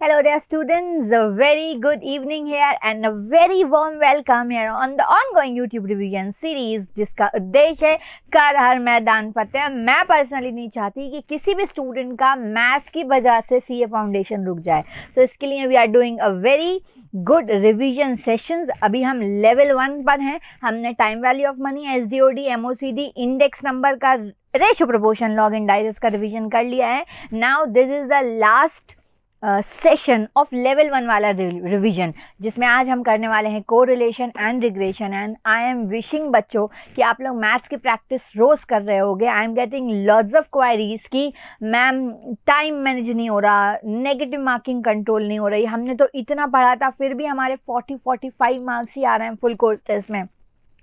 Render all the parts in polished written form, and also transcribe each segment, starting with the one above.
Hello dear students, a very good evening here and a very warm welcome here on the ongoing YouTube revision series जिसका उद्देश्य है कर हर मैदान फतेह। मैं personally नहीं चाहती कि किसी भी स्टूडेंट का मैथ्स की वजह से सीए फाउंडेशन रुक जाए, तो इसके लिए we are doing a very good revision sessions. अभी हम लेवल 1 पर हैं। हमने time value of money, SDOD, MOCD, index number का, ratio proportion, log and digest का रिवीजन कर लिया है। Now this is the last session of level 1 वाला रिवीजन, जिसमें आज हम करने वाले हैं correlation and regression. And I am wishing बच्चों कि आप लोग मैथ्स की प्रैक्टिस रोज़ कर रहे होगे। I am getting lots of queries कि मैम टाइम मैनेज नहीं हो रहा, नेगेटिव मार्किंग कंट्रोल नहीं हो रही, हमने तो इतना पढ़ा था फिर भी हमारे 40-45 मार्क्स ही आ रहे हैं फुल कोर्स टेस्ट में।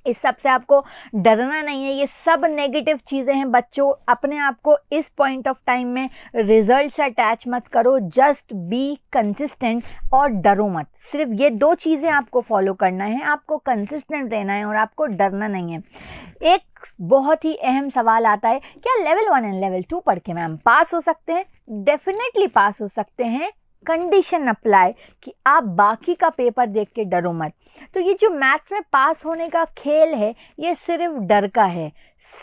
इस सब से आपको डरना नहीं है, ये सब नेगेटिव चीज़ें हैं बच्चों। अपने आप को इस पॉइंट ऑफ टाइम में रिजल्ट से अटैच मत करो, जस्ट बी कंसिस्टेंट और डरो मत। सिर्फ ये 2 चीज़ें आपको फॉलो करना है, आपको कंसिस्टेंट रहना है और आपको डरना नहीं है। एक बहुत ही अहम सवाल आता है, क्या लेवल 1 एंड लेवल 2 पढ़ के मैम पास हो सकते हैं? डेफिनेटली पास हो सकते हैं, कंडीशन अप्लाई कि आप बाकी का पेपर देख के डरो मत। तो ये जो मैथ्स में पास होने का खेल है, ये सिर्फ डर का है।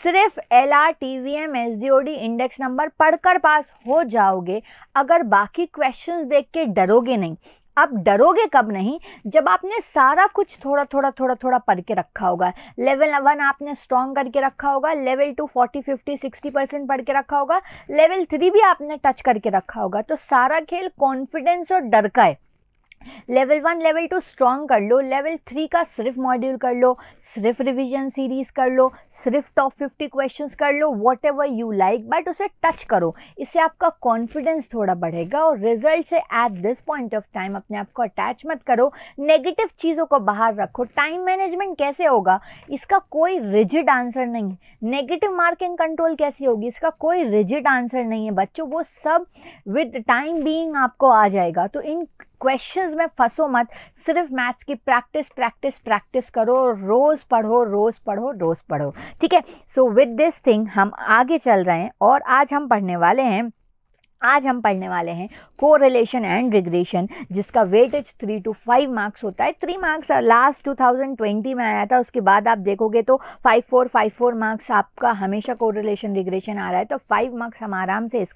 सिर्फ एलआर, टीवीएम, एसडीओडी, इंडेक्स नंबर पढ़कर पास हो जाओगे अगर बाकी क्वेश्चंस देख के डरोगे नहीं। अब डरोगे कब नहीं? जब आपने सारा कुछ थोड़ा थोड़ा पढ़ के रखा होगा। लेवल 1 आपने स्ट्रॉन्ग करके रखा होगा, लेवल 2 40-50-60% पढ़ के रखा होगा, लेवल 3 भी आपने टच करके रखा होगा। तो सारा खेल कॉन्फिडेंस और डर का है। लेवल 1 लेवल 2 स्ट्रॉन्ग कर लो, लेवल 3 का सिर्फ मॉड्यूल कर लो, सिर्फ रिवीजन सीरीज कर लो, सिर्फ टॉप 50 क्वेश्चंस कर लो, whatever you like, but उसे टच करो। इससे आपका कॉन्फिडेंस थोड़ा बढ़ेगा और रिजल्ट से at this point of time अपने आप को अटैच मत करो, नेगेटिव चीज़ों को बाहर रखो। टाइम मैनेजमेंट कैसे होगा, इसका कोई रिजिड आंसर नहीं है। नेगेटिव मार्किंग कंट्रोल कैसी होगी, इसका कोई रिजिड आंसर नहीं है बच्चों, वो सब विद टाइम बीइंग आपको आ जाएगा। तो इन क्वेश्चंस में फंसो मत, सिर्फ मैथ्स की प्रैक्टिस करो, रोज़ पढ़ो। ठीक है, सो विद दिस थिंग हम आगे चल रहे हैं और आज हम पढ़ने वाले हैं कोरिलेशन एंड रिग्रेशन, जिसका वेटेज 3 to 5 मार्क्स होता है। 3 मार्क्स लास्ट 2020 में आया था, उसके बाद आप देखोगे तो 5-4 मार्क्स आपका हमेशा कोरिलेशन रिग्रेशन आ रहा है। तो 5 मार्क्स हम आराम से इस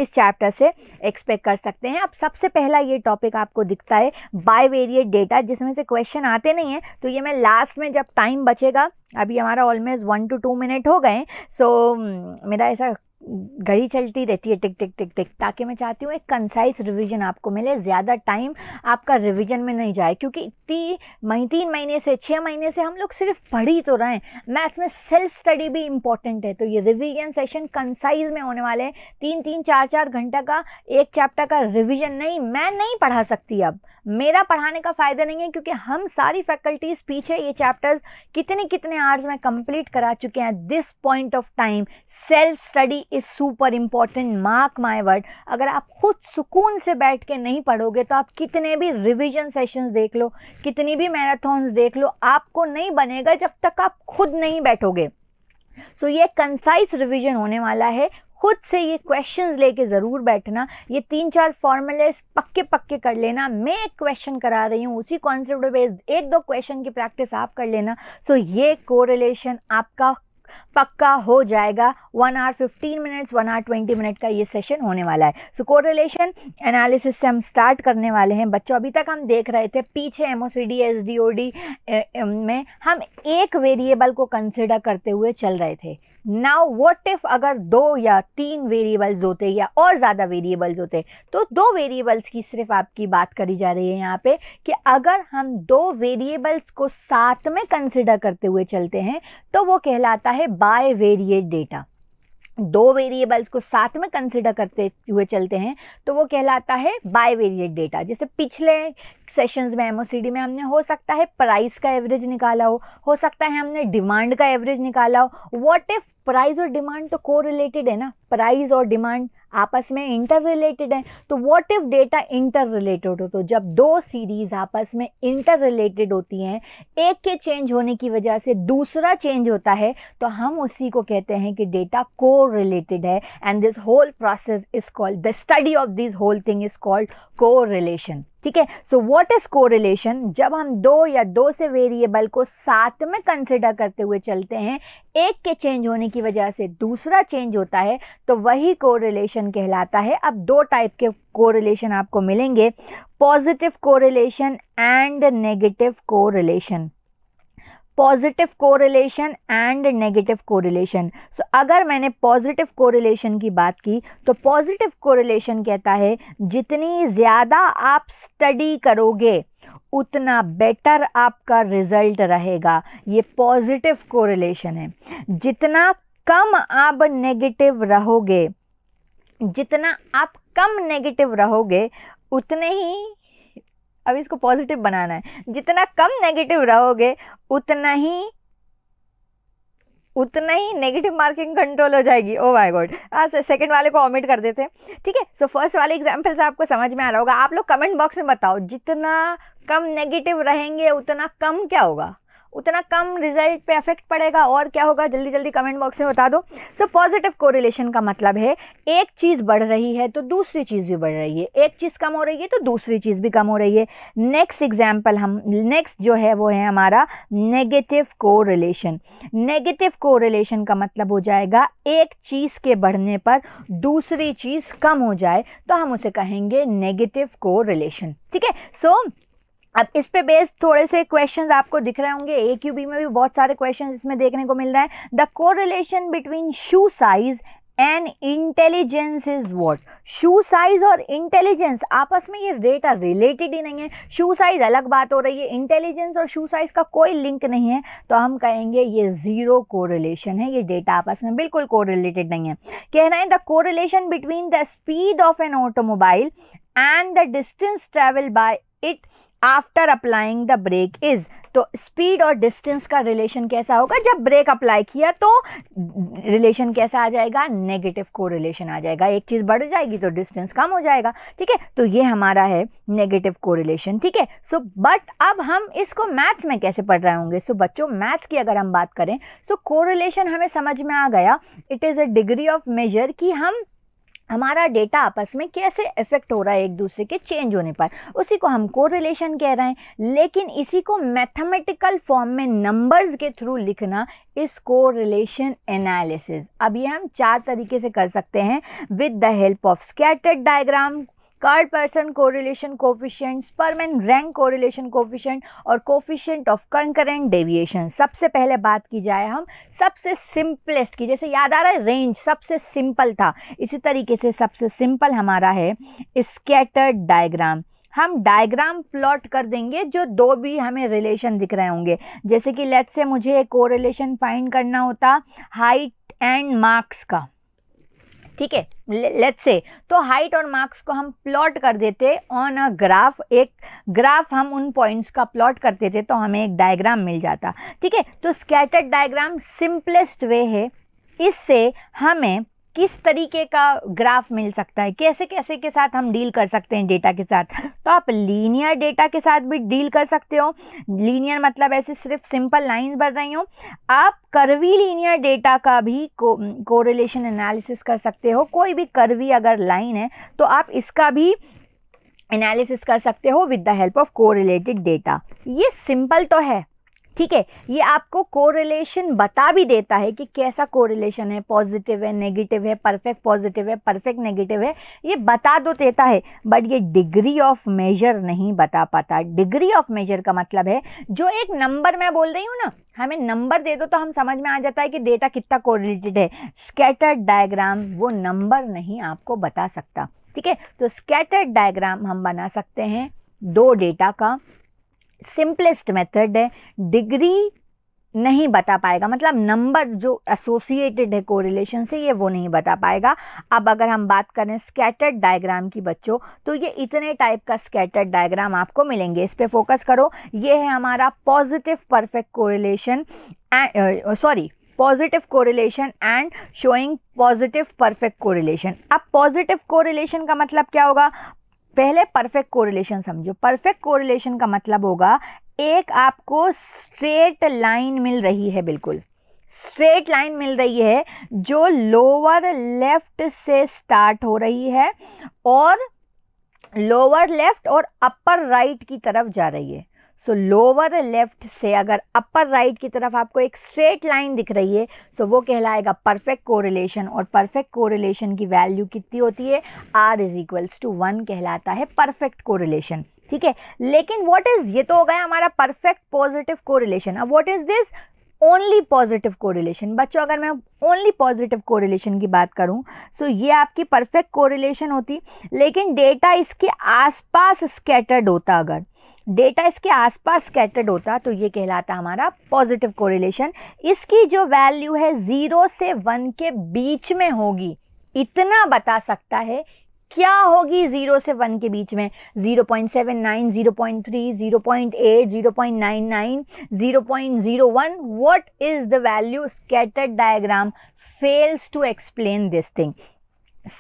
चैप्टर से एक्सपेक्ट कर सकते हैं। अब सबसे पहला ये टॉपिक आपको दिखता है बाइवेरिएट डेटा, जिसमें से क्वेश्चन आते नहीं हैं, तो ये मैं लास्ट में जब टाइम बचेगा, अभी हमारा ऑलमोस्ट 1 to 2 मिनट हो गए, सो मेरा ऐसा घड़ी चलती रहती है टिक टिक टिक टिक, ताकि मैं चाहती हूँ एक कंसाइज रिवीजन आपको मिले, ज़्यादा टाइम आपका रिवीजन में नहीं जाए, क्योंकि 3 महीने से 6 महीने से हम लोग सिर्फ पढ़ ही तो रहे हैं। मैथ्स में सेल्फ स्टडी भी इम्पॉर्टेंट है, तो ये रिवीजन सेशन कंसाइज में होने वाले हैं। 3-3, 4-4 घंटा का एक चैप्टर का रिवीजन नहीं, मैं नहीं पढ़ा सकती। अब मेरा पढ़ाने का फ़ायदा नहीं है, क्योंकि हम सारी फैकल्टीज़ पीछे ये चैप्टर्स कितने आवर्स में कंप्लीट करा चुके हैं। This point of time self study is super important, mark my word. अगर आप खुद सुकून से बैठ के नहीं पढ़ोगे तो आप कितने भी रिवीजन सेशंस देख लो, कितनी भी मैराथन्स देख लो, आपको नहीं बनेगा जब तक आप खुद नहीं बैठोगे। सो ये कंसाइज रिवीजन होने वाला है। खुद से ये क्वेश्चंस लेके ज़रूर बैठना, ये 3-4 फॉर्मूलेस पक्के कर लेना। मैं एक क्वेश्चन करा रही हूँ, उसी कॉन्सेप्ट बेस्ड 1-2 क्वेश्चन की प्रैक्टिस आप कर लेना। सो ये कोरिलेशन आपका पक्का हो जाएगा। 1 hour 15 minutes, 1 hour 20 minute का ये सेशन होने वाला है। सो कोरिलेशन एनालिसिस से हम स्टार्ट करने वाले हैं बच्चों। अभी तक हम देख रहे थे पीछे एमओसीडी, एसडीओडी में हम एक वेरिएबल को कंसिडर करते हुए चल रहे थे। नाउ व्हाट इफ अगर 2 या 3 वेरिएबल्स होते या और ज़्यादा वेरिएबल्स होते, तो 2 वेरिएबल्स की सिर्फ आपकी बात करी जा रही है यहाँ पे कि अगर हम 2 वेरिएबल्स को साथ में कंसिडर करते हुए चलते हैं तो वो कहलाता है बाइवेरिएट डेटा। 2 वेरिएबल्स को साथ में कंसिडर करते हुए चलते हैं तो वो कहलाता है बाइवेरिएट डेटा। जैसे पिछले सेशंस में एमओसीडी में हमने हो सकता है प्राइस का एवरेज निकाला हो सकता है हमने डिमांड का एवरेज निकाला हो। व्हाट इफ प्राइस और डिमांड तो को रिलेटेड है ना, प्राइस और डिमांड आपस में इंटर रिलेटेड है। तो what if data inter related हो, तो जब दो सीरीज आपस में इंटर रिलेटेड होती हैं, एक के चेंज होने की वजह से दूसरा चेंज होता है, तो हम उसी को कहते हैं कि डेटा को रिलेटेड है। And this whole process is called, the study of this whole thing is called correlation. ठीक है, सो व्हाट इज कोरिलेशन? जब हम दो या दो से वेरिएबल को साथ में कंसिडर करते हुए चलते हैं, एक के चेंज होने की वजह से दूसरा चेंज होता है, तो वही कोरिलेशन कहलाता है। अब दो टाइप के कोरिलेशन आपको मिलेंगे, positive correlation and negative correlation. Positive correlation and negative correlation. So अगर मैंने पॉजिटिव कोरिलेशन की बात की, तो पॉजिटिव कोरिलेशन कहता है जितनी ज़्यादा आप स्टडी करोगे उतना बेटर आपका रिजल्ट रहेगा। ये पॉजिटिव कोरिलेशन है। जितना कम आप नेगेटिव रहोगे, जितना आप कम नेगेटिव रहोगे उतने ही, अब इसको पॉजिटिव बनाना है, जितना कम नेगेटिव रहोगे उतना ही नेगेटिव मार्किंग कंट्रोल हो जाएगी। ओ माय गॉड, सेकंड वाले को ओमिट कर देते हैं। ठीक है, सो फर्स्ट वाले एग्जांपल से आपको समझ में आ रहा होगा। आप लोग कमेंट बॉक्स में बताओ, जितना कम नेगेटिव रहेंगे उतना कम क्या होगा, उतना कम रिजल्ट पे इफेक्ट पड़ेगा, और क्या होगा, जल्दी जल्दी कमेंट बॉक्स में बता दो। सो पॉजिटिव कोरिलेशन का मतलब है एक चीज़ बढ़ रही है तो दूसरी चीज़ भी बढ़ रही है, एक चीज़ कम हो रही है तो दूसरी चीज़ भी कम हो रही है। नेक्स्ट एग्जाम्पल, हम नेक्स्ट जो है वो है हमारा नेगेटिव कोरिलेशन। नेगेटिव कोरिलेशन का मतलब हो जाएगा एक चीज़ के बढ़ने पर दूसरी चीज़ कम हो जाए, तो हम उसे कहेंगे नेगेटिव कोरिलेशन। ठीक है, सो अब इस पे बेस्ड थोड़े से क्वेश्चंस आपको दिख रहे होंगे, AQB में भी बहुत सारे क्वेश्चंस इसमें देखने को मिल रहा है। The correlation between shoe size and intelligence is what? Shoe size और इंटेलिजेंस आपस में ये डेटा रिलेटेड ही नहीं है। शू साइज अलग बात हो रही है, इंटेलिजेंस और शू साइज का कोई लिंक नहीं है, तो हम कहेंगे ये जीरो कोरिलेशन है, ये डेटा आपस में बिल्कुल कोरिलेटेड नहीं है। कहना है the correlation between the speed of an automobile and the distance travel by it after applying the brake is. तो स्पीड और डिस्टेंस का रिलेशन कैसा होगा? जब ब्रेक अप्लाई किया तो रिलेशन कैसा आ जाएगा? नेगेटिव कोरिलेशन आ जाएगा। एक चीज़ बढ़ जाएगी तो डिस्टेंस कम हो जाएगा। ठीक है, तो ये हमारा है नेगेटिव कोरिलेशन। ठीक है, सो बट अब हम इसको मैथ्स में कैसे पढ़ रहे होंगे? सो बच्चों, मैथ्स की अगर हम बात करें, सो कोरिलेशन हमें समझ में आ गया। It is a degree of measure कि हमारा डेटा आपस में कैसे इफेक्ट हो रहा है एक दूसरे के चेंज होने पर, उसी को हम कोरिलेशन कह रहे हैं। लेकिन इसी को मैथमेटिकल फॉर्म में नंबर्स के थ्रू लिखना इस कोरिलेशन एनालिसिस। अब ये हम चार तरीके से कर सकते हैं, with the help of scattered diagram, Karl Pearson correlation coefficient, Spearman rank correlation coefficient और कोफिशिएंट ऑफ कंकरेंट डेविएशन। सबसे पहले बात की जाए हम सबसे सिंपलेस्ट की, जैसे याद आ रहा है रेंज सबसे सिंपल था, इसी तरीके से सबसे सिंपल हमारा है स्कैटर्ड डायग्राम। हम डायग्राम प्लॉट कर देंगे जो दो भी हमें रिलेशन दिख रहे होंगे। जैसे कि लेट्स से मुझे एक कोरिलेशन फाइंड करना होता हाइट एंड मार्क्स का। ठीक है, लेट्स से, तो हाइट और मार्क्स को हम प्लॉट कर देते ऑन अ ग्राफ। एक ग्राफ हम उन पॉइंट्स का प्लॉट करते थे तो हमें एक डायग्राम मिल जाता। ठीक है, तो स्कैटर्ड डायग्राम सिंपलेस्ट वे है, इससे हमें किस तरीके का ग्राफ मिल सकता है, कैसे कैसे के साथ हम डील कर सकते हैं डेटा के साथ। तो आप लीनियर डेटा के साथ भी डील कर सकते हो। लीनियर मतलब ऐसे सिर्फ सिंपल लाइंस बढ़ रही हो। आप कर्वी लीनियर डेटा का भी कोरिलेशन एनालिसिस कर सकते हो। कोई भी कर्वी अगर लाइन है तो आप इसका भी एनालिसिस कर सकते हो with the help of correlated data. ये सिंपल तो है, ठीक है, ये आपको कोरिलेशन बता भी देता है कि कैसा कोरिलेशन है, पॉजिटिव है, नेगेटिव है, परफेक्ट पॉजिटिव है, परफेक्ट नेगेटिव है, ये बता दो देता है, बट ये डिग्री ऑफ मेजर नहीं बता पाता। डिग्री ऑफ मेजर का मतलब है जो एक नंबर मैं बोल रही हूँ ना, हमें नंबर दे दो तो हम समझ में आ जाता है कि डेटा कितना कोरिलेटेड है। स्कैटर्ड डायग्राम वो नंबर नहीं आपको बता सकता। ठीक है, तो स्कैटर्ड डायग्राम हम बना सकते हैं दो डेटा का। सिंपलेस्ट मेथड है, डिग्री नहीं बता पाएगा, मतलब नंबर जो एसोसिएटेड है कोरिलेशन से ये वो नहीं बता पाएगा। अब अगर हम बात करें स्कैटर्ड डायग्राम की बच्चों, तो ये इतने टाइप का स्कैटर्ड डायग्राम आपको मिलेंगे। इस पे फोकस करो। ये है हमारा positive perfect correlation, positive correlation and showing positive perfect correlation. अब पॉजिटिव कोरिलेशन का मतलब क्या होगा, पहले परफेक्ट कोरिलेशन समझो। परफेक्ट कोरिलेशन का मतलब होगा एक आपको स्ट्रेट लाइन मिल रही है, बिल्कुल स्ट्रेट लाइन मिल रही है जो लोअर लेफ्ट से स्टार्ट हो रही है और लोअर लेफ्ट और अपर राइट की तरफ जा रही है। सो लोअर लेफ्ट से अगर अपर राइट की तरफ आपको एक स्ट्रेट लाइन दिख रही है तो वो कहलाएगा परफेक्ट कोरिलेशन। और परफेक्ट कोरिलेशन की वैल्यू कितनी होती है, R = 1 कहलाता है परफेक्ट कोरिलेशन। ठीक है, लेकिन व्हाट इज, ये तो हो गया हमारा परफेक्ट पॉजिटिव कोरिलेशन। अब what is this, only positive correlation. बच्चों अगर मैं ओनली पॉजिटिव कोरिलेशन की बात करूं तो ये आपकी परफेक्ट कोरिलेशन होती, लेकिन डेटा इसके आसपास स्कैटर्ड होता, अगर डेटा इसके आसपास स्कैटर्ड होता तो ये कहलाता हमारा पॉजिटिव कोरिलेशन। इसकी जो वैल्यू है 0 से 1 के बीच में होगी, इतना बता सकता है। क्या होगी 0 से 1 के बीच में, 0.79, 0.3, 0.8, 0.99, 0.01, what is the value? Scattered diagram fails to explain this thing.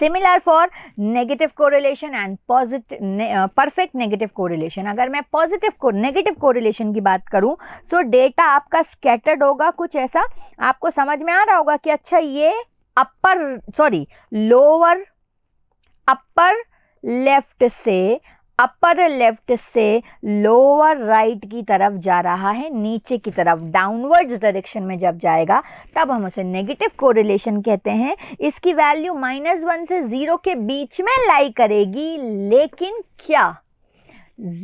Similar for negative correlation and perfect negative correlation। अगर मैं नेगेटिव कोरिलेशन की बात करूं तो डेटा आपका स्कैटर्ड होगा, कुछ ऐसा आपको समझ में आ रहा होगा कि अच्छा ये लोअर अपर लेफ्ट से लोअर राइट की तरफ जा रहा है, नीचे की तरफ डाउनवर्ड्स डायरेक्शन में जब जाएगा तब हम उसे नेगेटिव कोरिलेशन कहते हैं। इसकी वैल्यू -1 से 0 के बीच में लाई करेगी, लेकिन क्या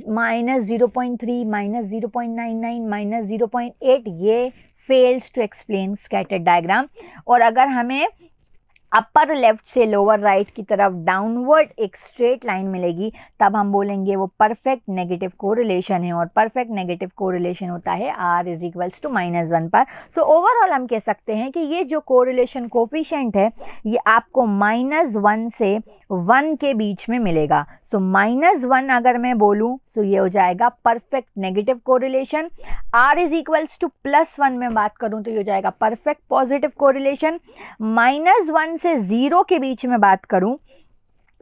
-0.3, -0.99, -0.8 ये fails to explain scattered diagram. और अगर हमें अपर लेफ्ट से लोअर राइट की तरफ डाउनवर्ड एक स्ट्रेट लाइन मिलेगी तब हम बोलेंगे वो परफेक्ट नेगेटिव कोरिलेशन है। और परफेक्ट नेगेटिव कोरिलेशन होता है R = -1 पर। सो ओवरऑल हम कह सकते हैं कि ये जो कोरिलेशन कोफिशिएंट है ये आपको -1 से 1 के बीच में मिलेगा। सो -1 अगर मैं बोलूँ तो ये हो जाएगा परफेक्ट नेगेटिव कोरिलेशन। R = +1 में बात करूँ तो ये हो जाएगा परफेक्ट पॉजिटिव कोरिलेशन। -1 से 0 के बीच में बात करूं,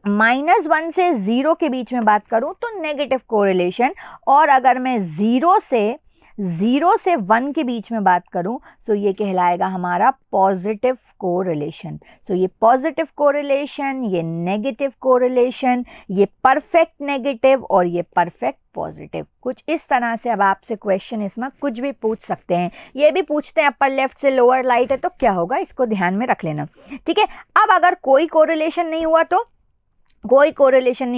-1 से 0 के बीच में बात करूं तो नेगेटिव कोरिलेशन। और अगर मैं 0 से 1 के बीच में बात करूं तो ये कहलाएगा हमारा पॉजिटिव कोरिलेशन। तो ये पॉजिटिव कोरिलेशन, ये नेगेटिव कोरिलेशन, ये परफेक्ट नेगेटिव और ये परफेक्ट पॉजिटिव। कुछ इस तरह से अब आपसे क्वेश्चन इसमें कुछ भी पूछ सकते हैं। ये भी पूछते हैं अपर लेफ्ट से लोअर राइट है तो क्या होगा, इसको ध्यान में रख लेना। ठीक है, अब अगर कोई कोरिलेशन नहीं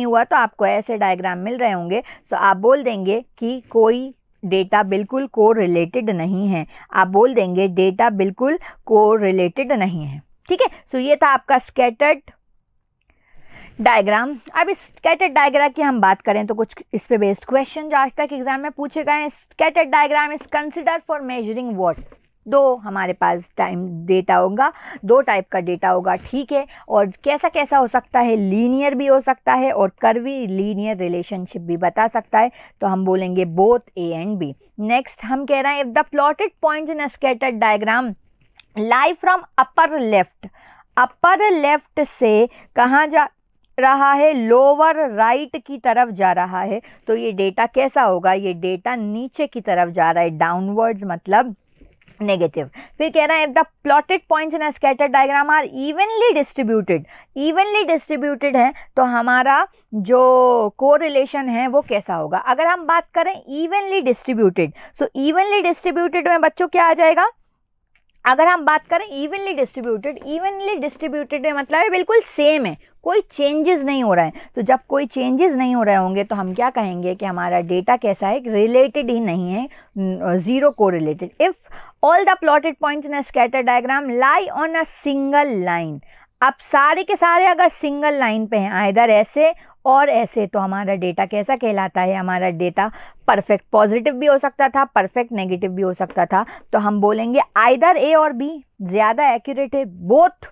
हुआ तो आपको ऐसे डायग्राम मिल रहे होंगे तो आप बोल देंगे कि कोई डेटा बिल्कुल कोरिलेटेड नहीं है, आप बोल देंगे डेटा बिल्कुल कोरिलेटेड नहीं है। ठीक है, सो ये था आपका स्कैटर्ड डायग्राम। अब इस स्कैटर्ड डायग्राम की हम बात करें तो कुछ इस पे बेस्ड क्वेश्चन जो आज तक एग्जाम में पूछे गए हैं। Scattered diagram is consider for measuring what, दो हमारे पास डेटा होगा, 2 टाइप का डेटा होगा। ठीक है, और कैसा हो सकता है, लीनियर भी हो सकता है और कर्वी लीनियर रिलेशनशिप भी बता सकता है। तो हम बोलेंगे both A and B। Next हम कह रहे हैं if the plotted points in a scattered diagram lie from upper left से कहाँ जा रहा है, लोअर राइट की तरफ जा रहा है, तो ये डेटा कैसा होगा, ये डेटा नीचे की तरफ जा रहा है, डाउनवर्ड्स मतलब नेगेटिव। फिर कह रहा है if the plotted points in a scattered diagram are evenly distributed है तो हमारा जो कोरिलेशन है वो कैसा होगा। अगर हम बात करें इवनली डिस्ट्रीब्यूटेड, सो इवनली डिस्ट्रीब्यूटेड में बच्चों क्या आ जाएगा, अगर हम बात करें इवनली डिस्ट्रीब्यूटेड में मतलब है बिल्कुल सेम है, कोई चेंजेस नहीं हो रहा है। तो जब कोई चेंजेस नहीं हो रहे होंगे तो हम क्या कहेंगे कि हमारा डेटा कैसा है, रिलेटेड ही नहीं है, 0 correlated. If all the plotted points in a scatter diagram lie on a single line, अब सारे के सारे अगर सिंगल लाइन पे हैं, आइदर ऐसे और ऐसे, तो हमारा डेटा कैसा कहलाता है, हमारा डेटा परफेक्ट पॉजिटिव भी हो सकता था, परफेक्ट नेगेटिव भी हो सकता था। तो हम बोलेंगे आइदर A और B ज़्यादा एक्यूरेट है, बोथ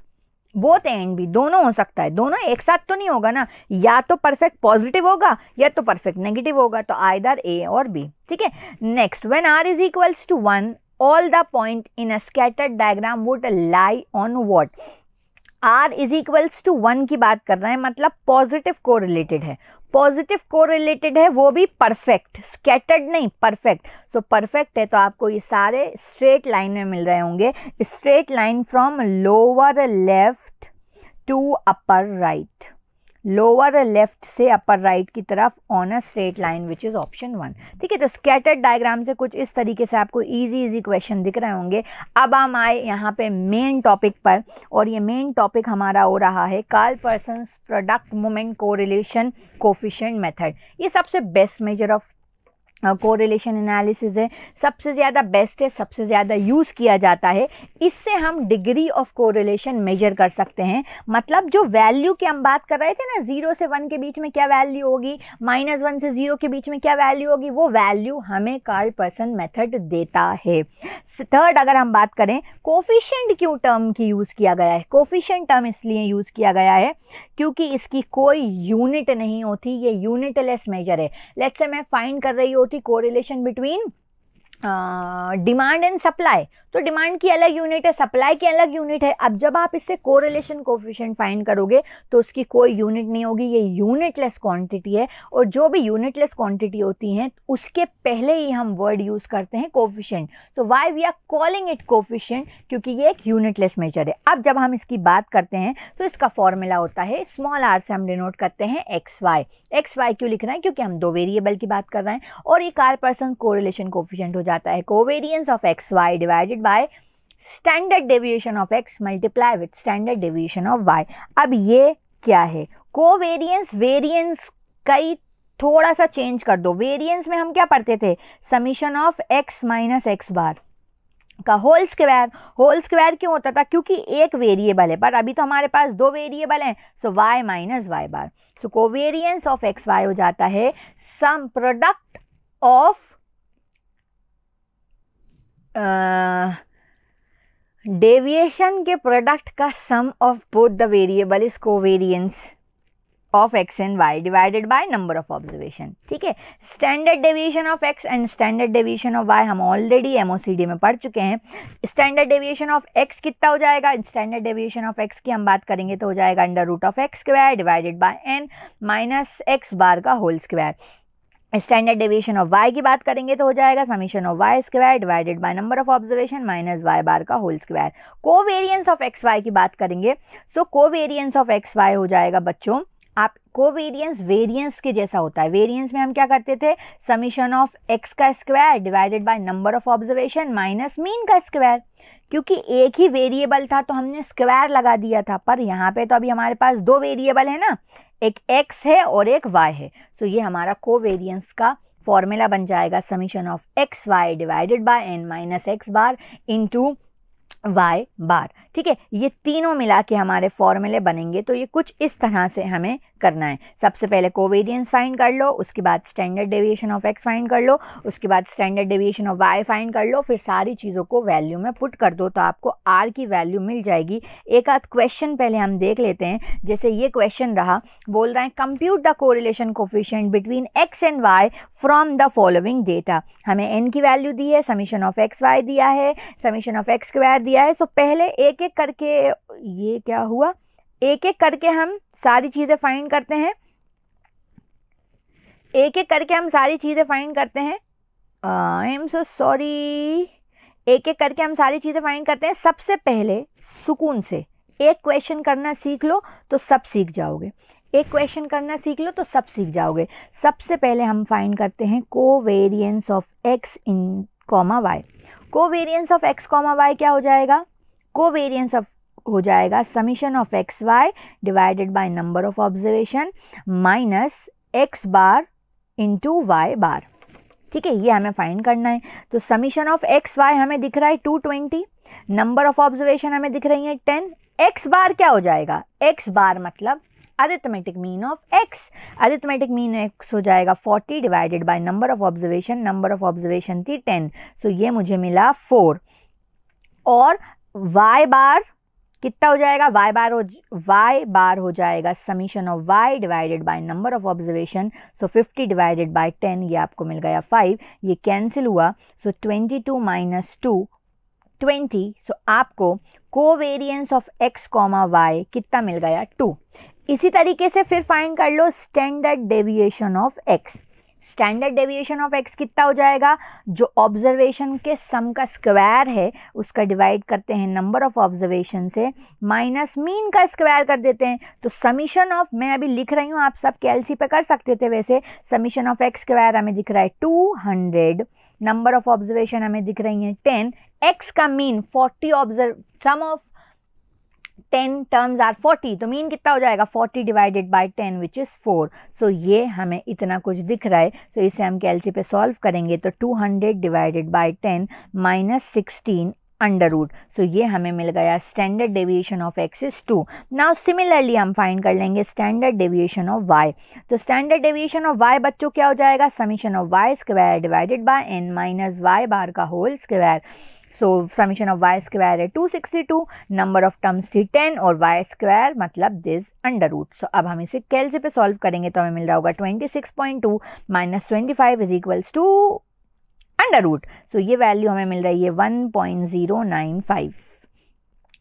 A एंड B दोनों हो सकता है, दोनों एक साथ तो नहीं होगा ना, या तो परफेक्ट पॉजिटिव होगा या तो परफेक्ट नेगेटिव होगा, तो आइदर A और B। ठीक है, next when R = 1 all the point in a scattered diagram would lie on what. R is equals to 1 की बात कर रहे हैं, मतलब पॉजिटिव कोरिलेटेड है, पॉजिटिव कोरिलेटेड है, वो भी परफेक्ट, स्कैटर्ड नहीं, परफेक्ट। सो परफेक्ट है तो आपको ये सारे स्ट्रेट लाइन में मिल रहे होंगे, straight line from lower left to upper right, lower left से अपर राइट की तरफ on a straight line which is option 1। ठीक है, तो स्कैटर्ड डायग्राम से कुछ इस तरीके से आपको इजी क्वेश्चन दिख रहे होंगे। अब हम आए यहाँ पे मेन टॉपिक पर, और ये मेन टॉपिक हमारा हो रहा है Karl Pearson's product moment correlation coefficient method. ये सबसे best measure of correlation analysis है, सबसे ज़्यादा बेस्ट है, सबसे ज़्यादा यूज़ किया जाता है। इससे हम डिग्री ऑफ कोरिलेशन मेजर कर सकते हैं, मतलब जो वैल्यू की हम बात कर रहे थे ना, 0 से 1 के बीच में क्या वैल्यू होगी, -1 से 0 के बीच में क्या वैल्यू होगी, वो वैल्यू हमें कार्ल पर्सन मेथड देता है। थर्ड, अगर हम बात करें कोफिशिएंट क्यों टर्म की यूज़ किया गया है, कोफिशिएंट टर्म इसलिए यूज़ किया गया है क्योंकि इसकी कोई यूनिट नहीं होती, ये यूनिटलेस मेजर है। लेट्स से मैं फाइंड कर रही होती correlation between demand and supply, तो डिमांड की अलग यूनिट है, सप्लाई की अलग यूनिट है। अब जब आप इससे कोरिलेशन कोफिशिएंट फाइंड करोगे तो उसकी कोई यूनिट नहीं होगी, ये यूनिटलेस क्वांटिटी है। और जो भी यूनिटलेस क्वांटिटी होती हैं उसके पहले ही हम वर्ड यूज करते हैं coefficient. So why we are calling it coefficient, क्योंकि ये एक यूनिटलेस मेजर है। अब जब हम इसकी बात करते हैं तो इसका फॉर्मूला होता है, स्मॉल r से हम डिनोट करते हैं xy। xy क्यों लिख रहे हैं, क्योंकि हम दो वेरिएबल की बात कर रहे हैं, और ये कार्ल पर्सन कोरिलेशन कोफिशिएंट हो जाता है covariance of xy divided by standard deviation of x multiply with standard deviation of y। अब ये क्या है, कोवेरियंस, वेरियंस कई थोड़ा सा चेंज कर दो। वेरियंस में हम क्या पढ़ते थे, summation of x minus x bar का होल स्क्वायर। होल स्क्वायर क्यों होता था, क्योंकि एक वेरिएबल है, पर अभी तो हमारे पास दो वेरिएबल हैं, so y minus y bar. So covariance of x y हो जाता है सम प्रोडक्ट ऑफ डेविएशन के प्रोडक्ट का sum of both the variable is covariance of x and y divided by number of observation. ठीक है, standard deviation of x and standard deviation of y हम already MOCD में पढ़ चुके हैं। Standard deviation of x कितना हो जाएगा, स्टैंडर्ड डेविएशन ऑफ एक्स की हम बात करेंगे तो हो जाएगा under root of x square divided by N minus x bar का whole square. Standard deviation of y की बात करेंगे तो हो जाएगा summation of y square divided by number of observation minus y bar का whole square. Covariance of x y की बात करेंगे so covariance of x y हो जाएगा बच्चों, आप कोवेरियंस वेरियंस के जैसा होता है। वेरियंस में हम क्या करते थे, समीशन ऑफ x का square divided by number of observation minus mean का स्क्वायर। क्योंकि एक ही वेरिएबल था तो हमने स्क्वायर लगा दिया था, पर यहाँ पे तो अभी हमारे पास दो वेरिएबल है ना, एक x है और एक y है। तो ये हमारा कोवेरियंस का फॉर्मूला बन जाएगा summation of x Y divided by N minus x bar into y bar. ठीक है, ये तीनों मिला के हमारे फॉर्मूले बनेंगे। तो ये कुछ इस तरह से हमें करना है, सबसे पहले कोवेरियंस फाइंड कर लो, उसके बाद standard deviation of x find कर लो, उसके बाद standard deviation of y find कर लो, फिर सारी चीज़ों को वैल्यू में पुट कर दो तो आपको r की वैल्यू मिल जाएगी। एक आध क्वेश्चन पहले हम देख लेते हैं, जैसे ये क्वेश्चन रहा, बोल रहे हैं compute the correlation coefficient between x and y from the following data. हमें n की वैल्यू दी है, समीशन ऑफ एक्स वाई दिया है, समीशन ऑफ एक्स स्क्वायर दिया है। सो पहले एक एक करके, ये क्या हुआ, एक एक करके हम सारी चीजें फाइंड करते हैं, एक एक करके हम सारी चीजें फाइंड करते हैं। आई एम सो सॉरी, एक एक करके हम सारी चीजें फाइंड करते हैं। सबसे पहले सुकून से एक क्वेश्चन करना सीख लो तो सब सीख जाओगे, एक क्वेश्चन करना सीख लो तो सब सीख जाओगे। सबसे पहले हम फाइंड करते हैं covariance of x in comma y. Covariance of x comma y क्या हो जाएगा, कोवेरियंस ऑफ हो जाएगा summation of x Y divided by number of observation minus x bar into y bar. ठीक है, ये हमें फाइंड करना है। तो समीशन ऑफ एक्स वाई हमें दिख रहा है 220, नंबर ऑफ ऑब्जर्वेशन हमें दिख रही है 10, एक्स बार क्या हो जाएगा, एक्स बार मतलब arithmetic mean of x, arithmetic mean x हो जाएगा 40 divided by number of observation थी 10, सो ये मुझे मिला 4। और y बार कितना हो जाएगा, y बार हो जाएगा summation of y divided by number of observation, so 50 divided by 10, ये आपको मिल गया 5, ये कैंसिल हुआ। सो 22 माइनस 2 20, सो आपको covariance of x comma Y कितना मिल गया 2। इसी तरीके से फिर फाइंड कर लो standard deviation of x। Standard deviation of x कितना हो जाएगा, जो ऑब्जर्वेशन के सम का स्क्वायर है उसका डिवाइड करते हैं नंबर ऑफ ऑब्जर्वेशन से माइनस मीन का स्क्वायर कर देते हैं। तो समीशन ऑफ, मैं अभी लिख रही हूँ, आप सब कैलसी पे कर सकते थे वैसे, समीशन ऑफ x स्क्वायर हमें दिख रहा है 200, नंबर ऑफ ऑब्जर्वेशन हमें दिख रही है 10, x का mean 40, sum of 10 terms are 40, तो मीन कितना हो जाएगा 40 divided by 10 which is 4। So ये हमें इतना कुछ दिख रहा है। सो इसे हम कैलसी पे सॉल्व करेंगे तो 200 divided by 10 minus 16 under root. So ये हमें मिल गया standard deviation of x is 2। Now similarly हम फाइंड कर लेंगे स्टैंडर्ड डेविएशन ऑफ y। तो स्टैंडर्ड डेविएशन ऑफ y बच्चों क्या हो जाएगा, summation of y square divided by n minus y bar का whole square. So summation of y square है 262, नंबर ऑफ टर्म्स थी 10 और y स्क्वायर मतलब दिस अंडर रूट। सो अब हम इसे कैलसी पे सॉल्व करेंगे तो हमें मिल रहा होगा 26.2 minus 25 is equals to under root. So ये वैल्यू हमें मिल रही है 1.095।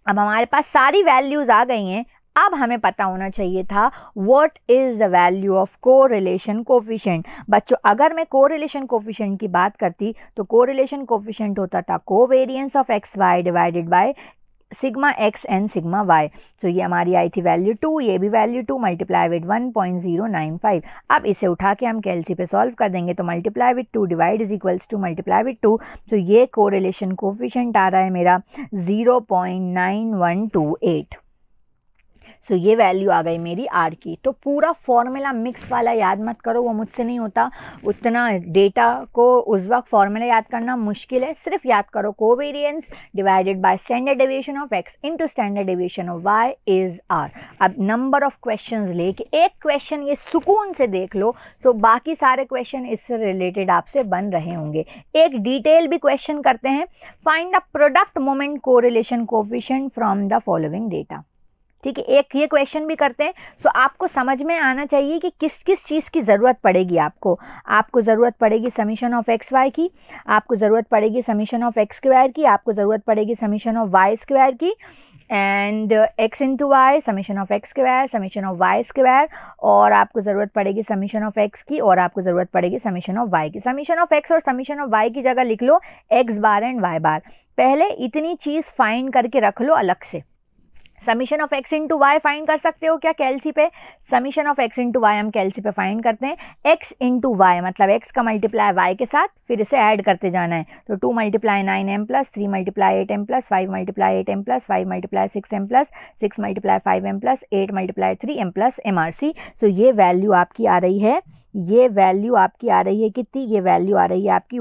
अब हमारे पास सारी वैल्यूज आ गई हैं। अब हमें पता होना चाहिए था what is the value of correlation coefficient. बच्चों अगर मैं कोरिलेशन कोफिशिएंट की बात करती तो कोरिलेशन कोफिशिएंट होता था covariance of x Y divided by sigma X and sigma Y. तो ये हमारी आई थी वैल्यू 2, ये भी वैल्यू 2, मल्टीप्लाई विद 1.095। अब इसे उठा के हम कैलसी पे सॉल्व कर देंगे तो multiply with 2 divide is equals to multiply with 2। तो ये कोरिलेशन कोफिशिएंट आ रहा है मेरा 0.9128। सो ये वैल्यू आ गई मेरी आर की। तो पूरा फॉर्मूला मिक्स वाला याद मत करो, वो मुझसे नहीं होता, उतना डेटा को उस वक्त फॉर्मूला याद करना मुश्किल है। सिर्फ याद करो covariance divided by standard deviation of x into standard deviation of y is r। अब नंबर ऑफ क्वेश्चंस लेके एक क्वेश्चन ये सुकून से देख लो तो बाकी सारे क्वेश्चन इससे रिलेटेड आपसे बन रहे होंगे। एक डिटेल भी क्वेश्चन करते हैं, find the product moment correlation coefficient from the following data. ठीक है, एक ये क्वेश्चन भी करते हैं। सो आपको समझ में आना चाहिए कि किस किस चीज़ की ज़रूरत पड़ेगी आपको ज़रूरत पड़ेगी समीशन ऑफ एक्स वाई की, आपको ज़रूरत पड़ेगी समीशन ऑफ एक्स स्क्वायर की, आपको ज़रूरत पड़ेगी समीशन ऑफ वाई स्क्वायर की, and X into Y summation of x square, summation of Y square, और आपको ज़रूरत पड़ेगी समीशन ऑफ एक्स की, और आपको ज़रूरत पड़ेगी समीशन ऑफ वाई की। समीशन ऑफ एक्स और समीशन ऑफ वाई की जगह लिख लो X bar and Y bar. पहले इतनी चीज़ फाइंड करके रख लो अलग से। Summation of X into Y find कर सकते हो क्या कैलसी पे, summation of X into Y हम कैलसी पे फाइंड करते हैं। एक्स इंटू वाई मतलब एक्स का मल्टीप्लाई वाई के साथ, फिर इसे ऐड करते जाना है। तो 2 multiply 9m plus 3 multiply 8m plus 5 multiply 8m plus 5 multiply 6m plus 6 multiply 5m plus 8 multiply 3m plus MRC। सो ये वैल्यू आपकी आ रही है, ये वैल्यू आपकी आ रही है कितनी, ये वैल्यू आ रही है आपकी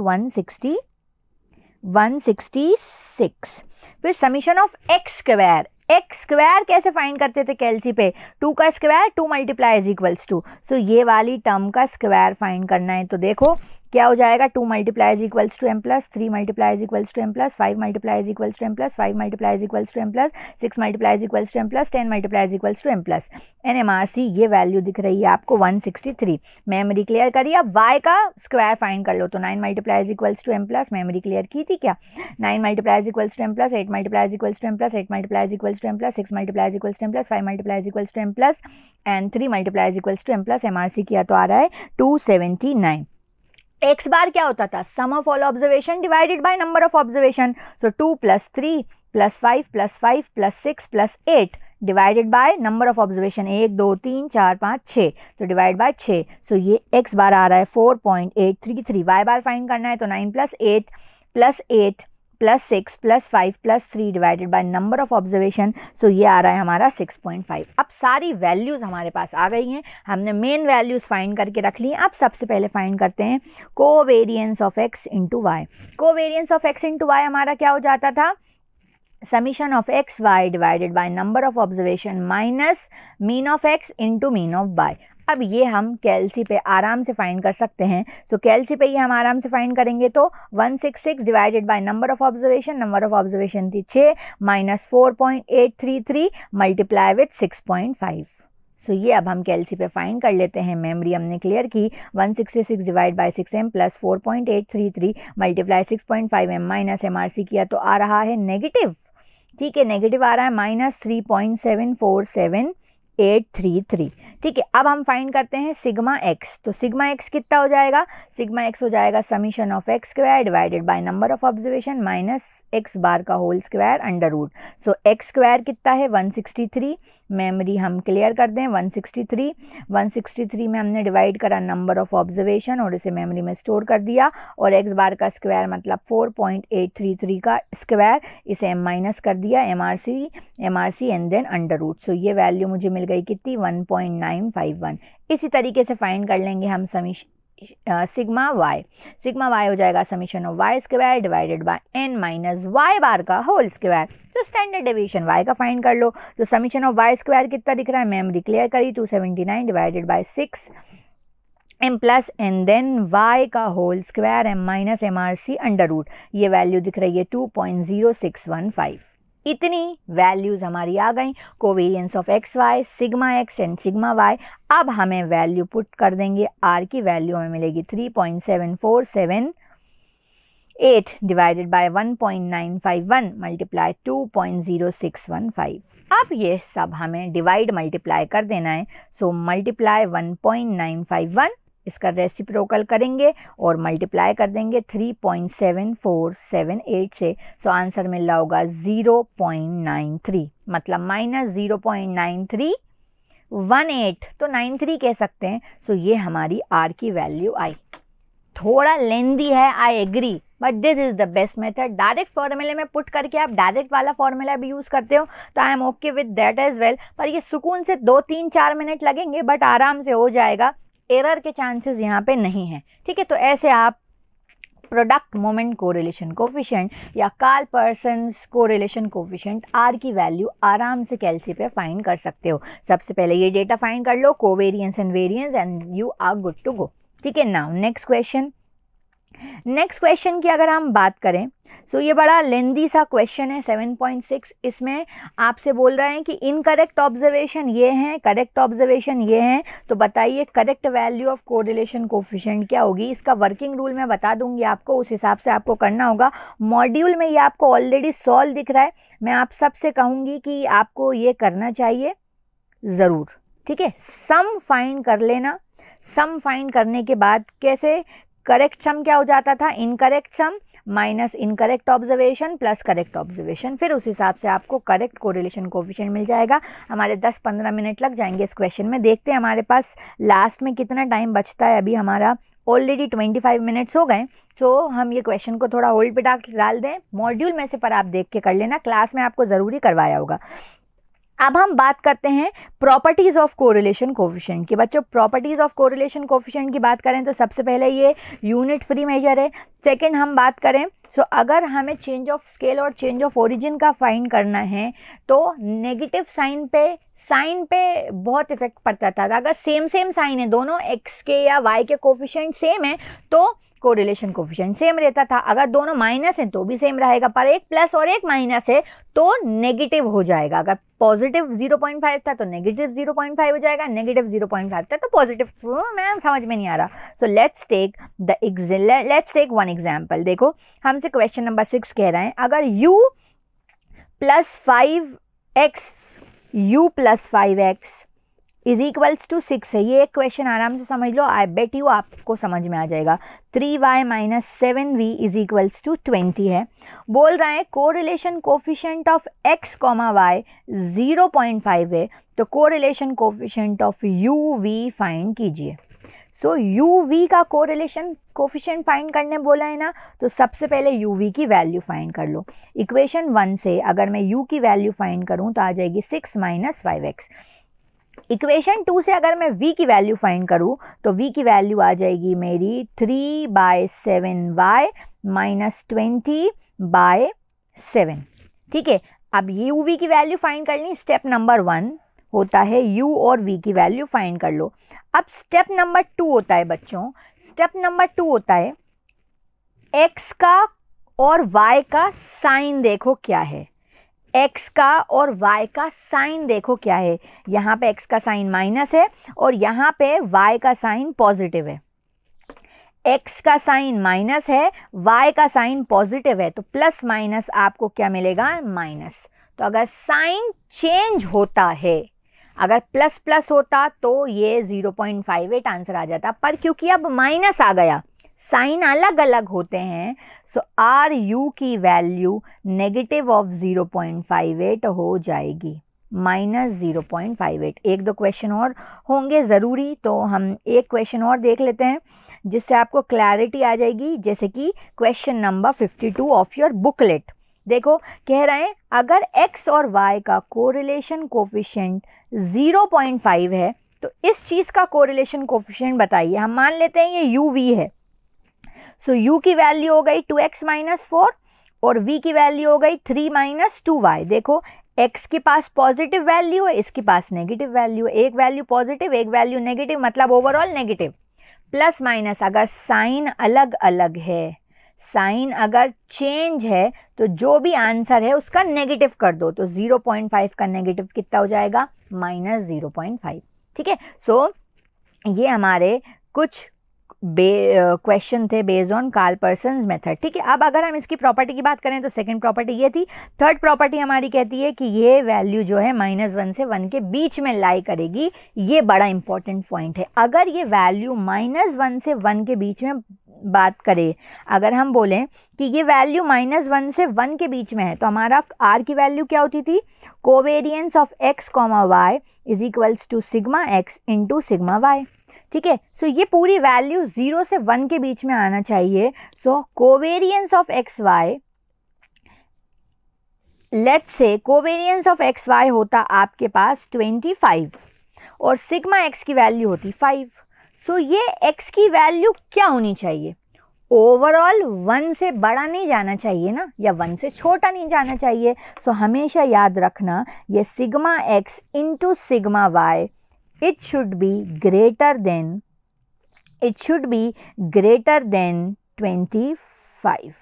166। फिर summation of x square, x square कैसे फाइंड करते थे कैलसी पे, 2 का square 2 multiply is equals to. So ये वाली टर्म का स्क्वायर फाइंड करना है। तो देखो क्या हो जाएगा, 2 multiply is equals to m plus 3 multiply is equals to m plus 5 multiply is equals to m plus 5 multiply is equals to m plus 6 multiply is equals to m plus 10 multiply is equals to m plus NMRC। ये value दिख रही है आपको 163। Memory clear करिए। अब y का square find कर लो तो 9 multiply is equals to m plus, memory clear की थी क्या, 9 multiply is equals to m plus 8 multiply is equals to m plus 8 multiply is equals to m plus 6 multiply is equals to m plus 5 multiply is equals to m plus and 3 multiply is equals to m plus MRC किया तो आ रहा है 279। X बार क्या होता था, sum of all observation divided by number of observation. So 2 plus 3 plus 5 plus 5 plus 6 plus 8 divided by number of observation 1 2 3 4 5 6, तो divide bye 6। सो ये x बार आ रहा है 4.833। वाई बार फाइंड करना है तो 9 plus 8 plus 8 plus 6 plus 5 plus 3 divided by number of observation. So ये आ रहा है हमारा 6.5। अब सारी वैल्यूज़ हमारे पास आ गई हैं, हमने मेन वैल्यूज़ फाइंड करके रख ली हैं। अब सबसे पहले फाइंड करते हैं covariance of X into Y. Covariance of X into Y हमारा क्या हो जाता था, summation of x Y divided by number of observation minus mean of X into mean of Y. अब ये हम कैलसी पे आराम से फाइंड कर सकते हैं। तो कैलसी पे ये हम आराम से फाइंड करेंगे तो 166 divided by number of observation, number of observation थी 6 माइनस 4.833 मल्टीप्लाई विथ 6.5। सो ये अब हम कैलसी पे फाइंड कर लेते हैं। मेमोरी हमने क्लियर की, 166 divide by 6m plus 4.833 multiply 6.5m minus MRC किया तो आ रहा है नेगेटिव। ठीक है, नेगेटिव आ रहा है -3.747833। ठीक है, अब हम फाइंड करते हैं सिग्मा एक्स। तो सिग्मा एक्स कितना हो जाएगा? सिग्मा एक्स हो जाएगा summation of x square divided by number of observation minus x bar का whole square under root. So x square कितना है? 163। मेमोरी हम क्लियर कर दें, 163 में हमने डिवाइड करा नंबर ऑफ ऑब्जर्वेशन और इसे मेमोरी में स्टोर कर दिया, और एक्स बार का स्क्वायर मतलब 4.833 का स्क्वायर, इसे m माइनस कर दिया, MRC and then under root. So ये वैल्यू मुझे मिल गई कितनी? 1.951। इसी तरीके से फाइंड कर लेंगे हम सिग्मा वाई। सिग्मा वाई हो जाएगा summation of Y square divided by n minus y bar का होल स्क्वायर। तो स्टैंडर्ड डेविएशन वाई का फाइंड कर लो। तो समीशन ऑफ वाई स्क्वायर कितना दिख रहा है? मेमोरी क्लियर करी, 279 divided by 6 m plus and then y का whole square m minus MRC under root. ये वैल्यू दिख रही है 2.0615। इतनी वैल्यूज हमारी आ गई, covariance of x Y, sigma X and sigma Y. अब हमें वैल्यू पुट कर देंगे, आर की वैल्यू हमें मिलेगी 3.7478 डिवाइडेड बाय 1.951 मल्टीप्लाई 2.0615। अब ये सब हमें डिवाइड मल्टीप्लाई कर देना है। सो मल्टीप्लाई 1.951, इसका रेसिप्रोकल करेंगे और मल्टीप्लाई कर देंगे 3.7478 से। सो आंसर मिल रहा होगा 0.93, मतलब माइनस 0.9318, तो 93 कह सकते हैं। सो ये हमारी आर की वैल्यू आई। थोड़ा लेंदी है, I agree, but this is the best method. Direct फॉर्मूले में पुट करके आप डायरेक्ट वाला फॉर्मूला भी यूज़ करते हो तो I am okay with that as well, पर ये सुकून से 2-3-4 मिनट लगेंगे, बट आराम से हो जाएगा, एरर के चांसेस यहाँ पे नहीं है। ठीक है, तो ऐसे आप प्रोडक्ट मोमेंट कोरिलेशन कोफिशिएंट या Karl Pearson's correlation coefficient R की वैल्यू आराम से कैलसी पे फाइंड कर सकते हो। सबसे पहले ये डेटा फाइंड कर लो, covariance and variance, and you are good to go. ठीक है, नाउ नेक्स्ट क्वेश्चन की अगर हम बात करें, सो ये बड़ा लेंदी सा क्वेश्चन है, 7.6। इसमें आपसे बोल रहे हैं कि इनकरेक्ट ऑब्जर्वेशन ये हैं, करेक्ट ऑब्जर्वेशन ये हैं, तो बताइए correct value of correlation coefficient क्या होगी। इसका वर्किंग रूल मैं बता दूंगी आपको, उस हिसाब से आपको करना होगा। मॉड्यूल में ये आपको ऑलरेडी सॉल्व दिख रहा है। मैं आप सबसे कहूँगी कि आपको ये करना चाहिए ज़रूर। ठीक है, सम फाइंड कर लेना। सम फाइंड करने के बाद कैसे, करेक्ट सम क्या हो जाता था? Incorrect sum minus incorrect observation plus correct observation, फिर उस हिसाब से आपको करेक्ट कोरिलेशन कोफिशिएंट मिल जाएगा। हमारे 10-15 मिनट लग जाएंगे इस क्वेश्चन में। देखते हैं हमारे पास लास्ट में कितना टाइम बचता है। अभी हमारा ऑलरेडी 25 मिनट्स हो गए, तो हम ये क्वेश्चन को थोड़ा होल्ड पे डाल दें। मॉड्यूल में से पर आप देख के कर लेना, क्लास में आपको ज़रूरी करवाया होगा। अब हम बात करते हैं प्रॉपर्टीज ऑफ कोरिलेशन कोफिशिएंट की। बच्चों, प्रॉपर्टीज ऑफ कोरिलेशन कोफिशिएंट की बात करें तो सबसे पहले ये यूनिट फ्री मेजर है। सेकंड हम बात करें, सो अगर हमें चेंज ऑफ स्केल और चेंज ऑफ ओरिजिन का फाइंड करना है तो नेगेटिव साइन पे बहुत इफेक्ट पड़ता था। अगर सेम साइन है, दोनों एक्स के या वाई के कोफिशिएंट सेम है तो कोरिलेशन कोफिशिएंट सेम रहता था। अगर दोनों माइनस हैं तो भी सेम रहेगा, पर एक प्लस और एक माइनस है तो नेगेटिव हो जाएगा। अगर पॉजिटिव 0.5 था तो नेगेटिव 0.5 हो जाएगा, नेगेटिव 0.5 था तो पॉजिटिव। मैं समझ में नहीं आ रहा। So let's take one example. देखो, हमसे क्वेश्चन नंबर 6 कह रहे हैं, अगर u plus 5x is equals to 6 है। ये एक क्वेश्चन आराम से समझ लो, आई बेट यू आपको समझ में आ जाएगा। 3y minus 7v is equals to 20 है। बोल रहा है correlation coefficient of x comma y 0.5 है, तो correlation coefficient of uv find कीजिए। सो uv का कोरिलेशन कोफिशिएंट फाइंड करने बोला है ना, तो सबसे पहले uv की वैल्यू फाइंड कर लो। इक्वेशन 1 से अगर मैं u की वैल्यू फाइंड करूं तो आ जाएगी 6 माइनस 5x। इक्वेशन 2 से अगर मैं v की वैल्यू फाइंड करूं तो v की वैल्यू आ जाएगी मेरी 3/7y माइनस 20/7। ठीक है, अब ये uv की वैल्यू फाइंड करनी। स्टेप नंबर 1 होता है u और v की वैल्यू फाइंड कर लो। अब स्टेप नंबर 2 होता है बच्चों, स्टेप नंबर 2 होता है x का और y का साइन देखो क्या है। x का और y का साइन देखो क्या है, यहाँ पे x का साइन माइनस है और यहाँ पे y का साइन पॉजिटिव है। x का साइन माइनस है, y का साइन पॉजिटिव है, तो प्लस माइनस आपको क्या मिलेगा, माइनस। तो अगर साइन चेंज होता है, अगर प्लस प्लस होता तो ये 0.58 आंसर आ जाता, पर क्योंकि अब माइनस आ गया, साइन अलग अलग होते हैं, सो आर यू की वैल्यू नेगेटिव ऑफ 0.58 हो जाएगी, -0.58। एक दो क्वेश्चन और होंगे ज़रूरी, तो हम एक क्वेश्चन और देख लेते हैं जिससे आपको क्लैरिटी आ जाएगी। जैसे कि question number 52 of your booklet. देखो कह रहे हैं अगर x और y का कोरिलेशन कोफिशिएंट 0.5 है तो इस चीज़ का कोरिलेशन कोफिशिएंट बताइए। हम मान लेते हैं ये uv है, सो u की वैल्यू हो गई 2x - 4 और v की वैल्यू हो गई 3 - 2y। देखो x के पास पॉजिटिव वैल्यू है, इसके पास नेगेटिव वैल्यू है, एक वैल्यू पॉजिटिव एक वैल्यू नेगेटिव, मतलब ओवरऑल नेगेटिव। प्लस माइनस अगर साइन अलग अलग है, साइन अगर चेंज है, तो जो भी आंसर है उसका नेगेटिव कर दो, तो 0.5 का नेगेटिव कितना हो जाएगा, -0.5। ठीक है, सो ये हमारे कुछ क्वेश्चन थे based on Karl Pearson's method. ठीक है, अब अगर हम इसकी प्रॉपर्टी की बात करें तो सेकंड प्रॉपर्टी ये थी। थर्ड प्रॉपर्टी हमारी कहती है कि ये वैल्यू जो है -1 से 1 के बीच में लाई करेगी। ये बड़ा इंपॉर्टेंट पॉइंट है। अगर ये वैल्यू -1 से 1 के बीच में बात करें, अगर हम बोलें कि ये वैल्यू -1 से 1 के बीच में है, तो हमारा r की वैल्यू क्या होती थी, covariance of x, y is equals to sigma x into sigma y। ठीक है, सो ये पूरी वैल्यू 0 से 1 के बीच में आना चाहिए। So covariance of x y, let's say covariance of x y होता आपके पास 25 और सिग्मा एक्स की वैल्यू होती 5। सो ये एक्स की वैल्यू क्या होनी चाहिए, ओवरऑल 1 से बड़ा नहीं जाना चाहिए ना, या 1 से छोटा नहीं जाना चाहिए। सो हमेशा याद रखना ये sigma X into sigma Y, it should be greater than 25।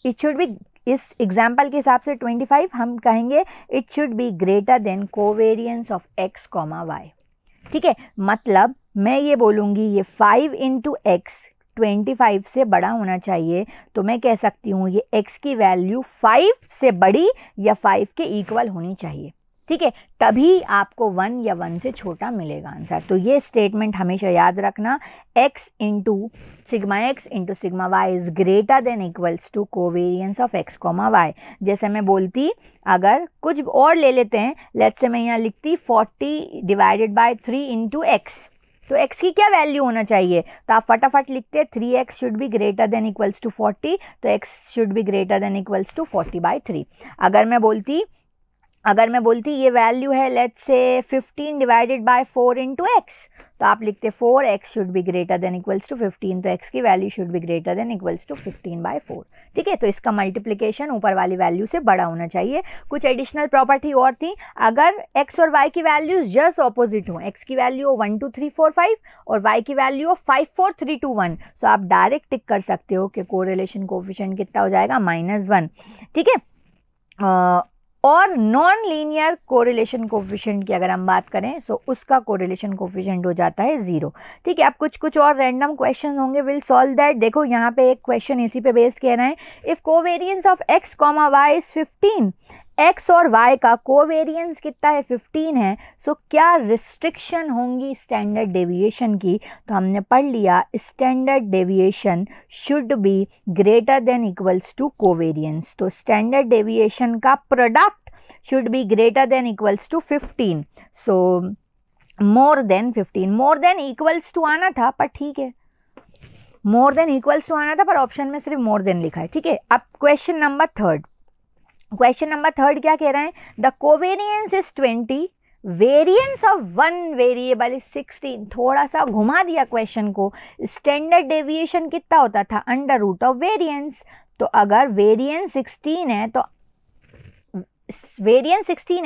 it should be, इस एग्जाम्पल के हिसाब से 25 हम कहेंगे it should be greater than covariance of x, y। ठीक है, मतलब मैं ये बोलूँगी ये 5 इंटू एक्स 25 से बड़ा होना चाहिए, तो मैं कह सकती हूँ ये x की वैल्यू 5 से बड़ी या 5 के इक्वल होनी चाहिए। ठीक है, तभी आपको 1 या 1 से छोटा मिलेगा आंसर। तो ये स्टेटमेंट हमेशा याद रखना, x into sigma y is greater than equals to covariance of x, y। जैसे मैं बोलती, अगर कुछ और ले लेते हैं, लेट्स से मैं यहाँ लिखती 40 डिवाइडेड बाय 3 इंटू एक्स, तो x की क्या वैल्यू होना चाहिए, तो आप फटाफट लिखते 3x should be greater than equals to 40, तो x should be greater than equals to 40/3। अगर मैं बोलती ये वैल्यू है let's say 15 divided by 4 into x, तो आप लिखते 4x should be greater than equals to 15, तो x की value should be greater than equals to 15/4। ठीक है, तो इसका मल्टीप्लिकेशन ऊपर वाली वैल्यू से बड़ा होना चाहिए। कुछ एडिशनल प्रॉपर्टी और थी, अगर x और y की वैल्यूज जस्ट ऑपोजिट हो, x की वैल्यू हो 1 2 3 4 5 और y की वैल्यू हो 5 4 3 2 1, तो आप डायरेक्ट टिक कर सकते हो कि कोरिलेशन कोफिशिएंट कितना हो जाएगा, -1। ठीक है, और नॉन लीनियर कोरिलेशन कोफिशिएंट की अगर हम बात करें तो उसका कोरिलेशन कोफिशिएंट हो जाता है 0। ठीक है, अब कुछ और रैंडम क्वेश्चन होंगे, विल सॉल्व दैट। देखो यहाँ पे एक क्वेश्चन इसी पे बेस्ड कह रहे हैं, if covariance of x, y is 15, x और y का कोवेरियंस कितना है, 15 है, सो क्या रिस्ट्रिक्शन होंगी स्टैंडर्ड डेविएशन की, तो हमने पढ़ लिया standard deviation should be greater than equals to covariance, तो स्टैंडर्ड डेविएशन का product should be greater than equals to 15, so more than 15, more than equals to आना था, पर ठीक है, मोर देन इक्वल्स टू आना था, पर ऑप्शन में सिर्फ मोर देन लिखा है। ठीक है, अब क्वेश्चन नंबर थर्ड क्या कह रहे हैं, the covariance is 20, variance of one variable is 16। थोड़ा सा घुमा दिया क्वेश्चन को, स्टैंडर्ड डेविएशन कितना होता था, √ ऑफ वेरियंस, तो अगर वेरियंस 16 है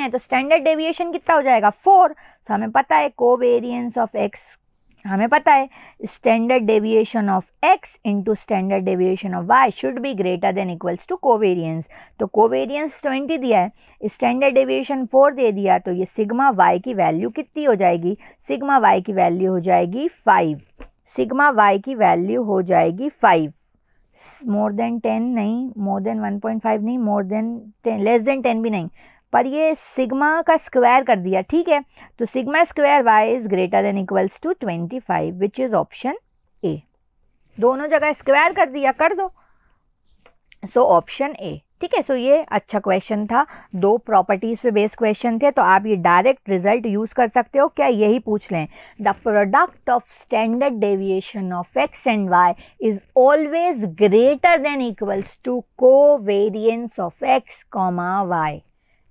तो स्टैंडर्ड डेविएशन कितना हो जाएगा, 4। तो हमें पता है कोवेरियंस ऑफ x हमें पता है standard deviation of x into standard deviation of y should be greater than equals to covariance. तो कोवेरियंस 20 दिया है, स्टैंडर्ड डेविएशन 4 दे दिया, तो ये सिग्मा y की वैल्यू कितनी हो जाएगी? सिग्मा y की वैल्यू हो जाएगी 5। सिग्मा y की वैल्यू हो जाएगी 5। मोर देन 10 नहीं, मोर देन 1.5 नहीं, मोर देन 10, लेस देन 10 भी नहीं, पर ये सिग्मा का स्क्वायर कर दिया, ठीक है। तो sigma square y is greater than equals to 25 which is option A. दोनों जगह स्क्वायर कर दिया, कर दो, सो ऑप्शन ए, ठीक है। सो ये अच्छा क्वेश्चन था, 2 प्रॉपर्टीज पे बेस्ड क्वेश्चन थे, तो आप ये डायरेक्ट रिजल्ट यूज कर सकते हो। क्या यही पूछ लें, the product of standard deviation of x and y is always greater than equals to covariance of x, y।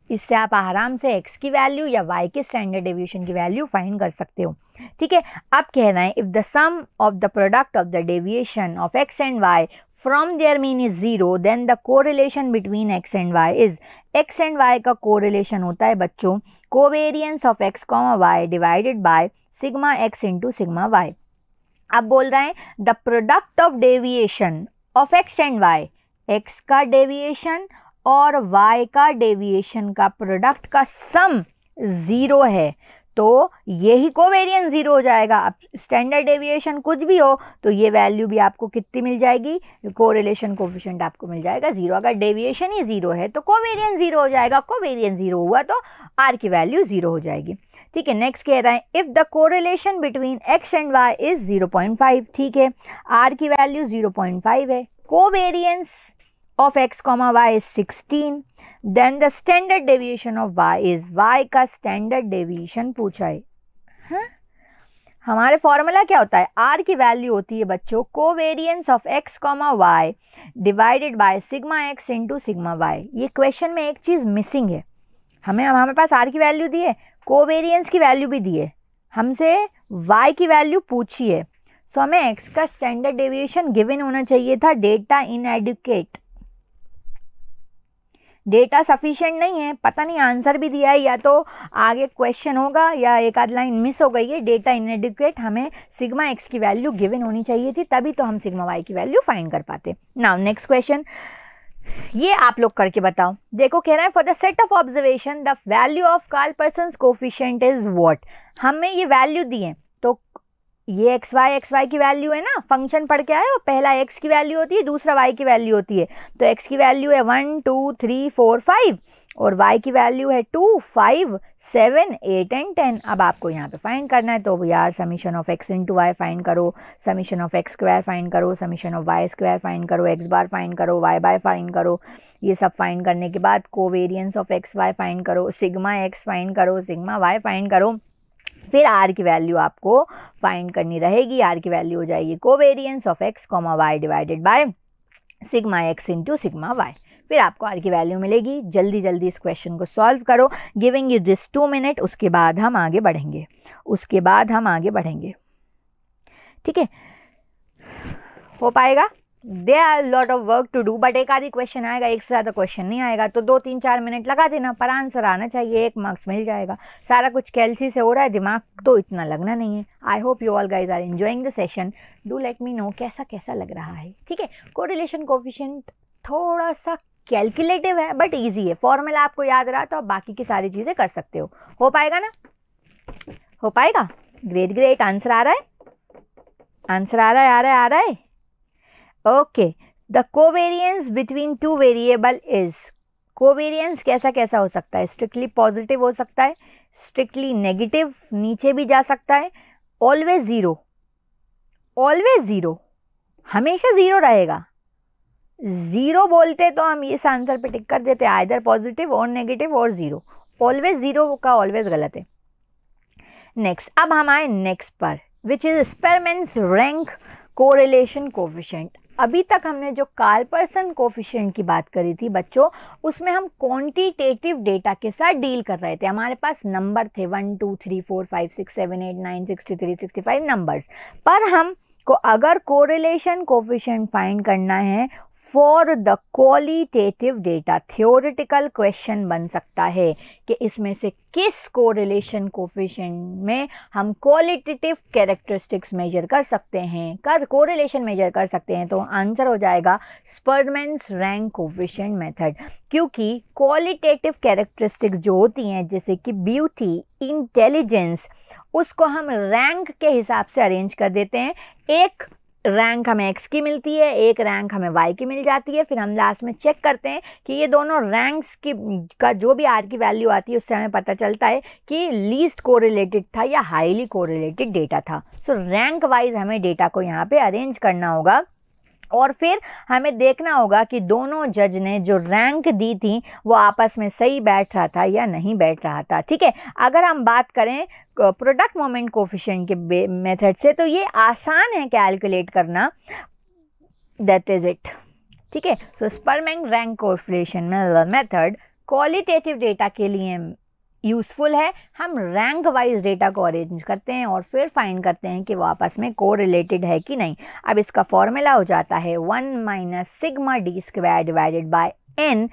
इससे आप आराम से x की वैल्यू या y के स्टैंडर्ड डेविएशन की वैल्यू फाइंड कर सकते हो, ठीक है। अब कह रहे हैं if the sum of the product of the deviation of x and y from their mean is 0 then the correlation between x and y is, x and y का कोरिलेशन होता है बच्चों covariance of x, y divided by sigma x into sigma y। अब बोल रहे हैं the product of deviation of x and y, x का deviation और y का डेविएशन का प्रोडक्ट का सम 0 है, तो यही कोवेरियंस 0 हो जाएगा। अब स्टैंडर्ड डेविएशन कुछ भी हो तो ये वैल्यू भी आपको कितनी मिल जाएगी? कोरिलेशन कोफिशिएंट आपको मिल जाएगा 0। अगर डेविएशन ही 0 है तो कोवेरियंस 0 हो जाएगा, कोवेरियंस 0 हुआ तो r की वैल्यू 0 हो जाएगी, ठीक है। नेक्स्ट कह रहा है if the correlation between x and y is 0.5, ठीक है, r की वैल्यू 0.5 है, covariance of x, y is 16, then the standard deviation of y is, y का standard deviation पूछा है। हमारे फॉर्मूला क्या होता है? r की वैल्यू होती है बच्चों covariance of x, y divided by sigma x into sigma y। ये क्वेश्चन में एक चीज़ मिसिंग है, हमें पास r की वैल्यू दी है, कोवेरियंस की वैल्यू भी दी है, हमसे y की वैल्यू पूछी है, सो हमें x का स्टैंडर्ड डेविएशन गिवन होना चाहिए था। डेटा इनएडिक्वेट, डेटा सफिशिएंट नहीं है, पता नहीं आंसर भी दिया है या तो आगे क्वेश्चन होगा या एक आध लाइन मिस हो गई है। डेटा इनएडिक्वेट, हमें सिग्मा x की वैल्यू गिवन होनी चाहिए थी, तभी तो हम सिग्मा y की वैल्यू फाइंड कर पाते। नाउ नेक्स्ट क्वेश्चन, ये आप लोग करके बताओ। देखो कह रहा है for the set of observation the value of Karl Pearson's coefficient is what. हमें ये वैल्यू दी है, तो ये एक्स वाई की वैल्यू है ना, फंक्शन पढ़ के आए हो, पहला x की वैल्यू होती है, दूसरा y की वैल्यू होती है। तो x की वैल्यू है 1 2 3 4 5 और y की वैल्यू है 2 5 7 8 एंड 10। अब आपको यहाँ पे फाइंड करना है, तो यार summation of x into Y find करो, summation of x square find करो, summation of y square find करो, x बार फाइंड करो, y बार फाइंड करो। ये सब फाइंड करने के बाद covariance of x y find करो, सिग्मा x फाइंड करो, सिग्मा y फाइंड करो, फिर r की वैल्यू आपको फाइंड करनी रहेगी। r की वैल्यू हो जाएगी covariance of x, y divided by sigma x into sigma y। फिर आपको r की वैल्यू मिलेगी। जल्दी जल्दी इस क्वेश्चन को सॉल्व करो, गिविंग यू दिस 2 मिनट, उसके बाद हम आगे बढ़ेंगे, ठीक है। हो पाएगा? There are lot of work to do, but एक आधी क्वेश्चन आएगा, एक से ज़्यादा क्वेश्चन नहीं आएगा, तो 2-3-4 मिनट लगा देना, पर आंसर आना चाहिए, 1 मार्क्स मिल जाएगा। सारा कुछ कैलसी से हो रहा है, दिमाग तो इतना लगना नहीं है। I hope you all guys are enjoying the session, do let me know कैसा लग रहा है, ठीक है। कोरिलेशन कोफिशिएंट थोड़ा सा कैलकुलेटिव है बट ईजी है, फॉर्मूला आपको याद रहा तो आप बाकी की सारी चीज़ें कर सकते हो पाएगा ना? हो पाएगा? ग्रेट, आंसर आ रहा है। Okay, the covariance between 2 variable is, covariance कैसा हो सकता है? स्ट्रिक्टली पॉजिटिव हो सकता है, स्ट्रिक्टली नेगेटिव, नीचे भी जा सकता है, ऑलवेज जीरो, हमेशा 0 रहेगा। 0 बोलते तो हम इस आंसर पे टिक कर देते, आइदर पॉजिटिव और नेगेटिव और 0, ऑलवेज 0 का ऑलवेज गलत है। नेक्स्ट, अब हम आए नेक्स्ट पर, which is Spearman's rank correlation coefficient. अभी तक हमने जो कार्लपर्सन कोफिशिएंट की बात करी थी बच्चों, उसमें हम क्वांटिटेटिव डेटा के साथ डील कर रहे थे। हमारे पास नंबर थे 1 2 3 4 5 6 7 8 9 63 65 नंबर्स, पर हम को अगर कोरिलेशन कोफिशिएंट फाइंड करना है for the qualitative data. Theoretical question बन सकता है कि इसमें से किस कोरिलेशन कोफिशिएंट में हम क्वालिटेटिव कैरेक्टरिस्टिक्स मेजर कर सकते हैं, कोरिलेशन मेजर कर सकते हैं। तो आंसर हो जाएगा स्परमैन्स रैंक कोफिशिएंट मेथड, क्योंकि क्वालिटेटिव कैरेक्टरिस्टिक्स जो होती हैं जैसे कि ब्यूटी, इंटेलिजेंस, उसको हम रैंक के हिसाब से अरेंज कर देते हैं। एक रैंक हमें x की मिलती है, एक रैंक हमें y की मिल जाती है, फिर हम लास्ट में चेक करते हैं कि ये दोनों रैंक्स की का जो भी r की वैल्यू आती है उससे हमें पता चलता है कि लीस्ट कोरिलेटेड था या हाईली कोरिलेटेड डेटा था। सो रैंक वाइज हमें डेटा को यहाँ पे अरेंज करना होगा और फिर हमें देखना होगा कि दोनों जज ने जो रैंक दी थी वो आपस में सही बैठ रहा था या नहीं बैठ रहा था। ठीक है, अगर हम बात करें प्रोडक्ट मोमेंट कोफिशिएंट के मेथड से तो ये आसान है कैलकुलेट करना, दैट इज इट। ठीक है, so Spearman rank coefficient method qualitative data के लिए यूज़फुल है। हम रैंक वाइज डेटा को अरेंज करते हैं और फिर फाइंड करते हैं कि वो आपस में कोरिलेटेड है कि नहीं। अब इसका फॉर्मूला हो जाता है 1 minus sigma D square divided by n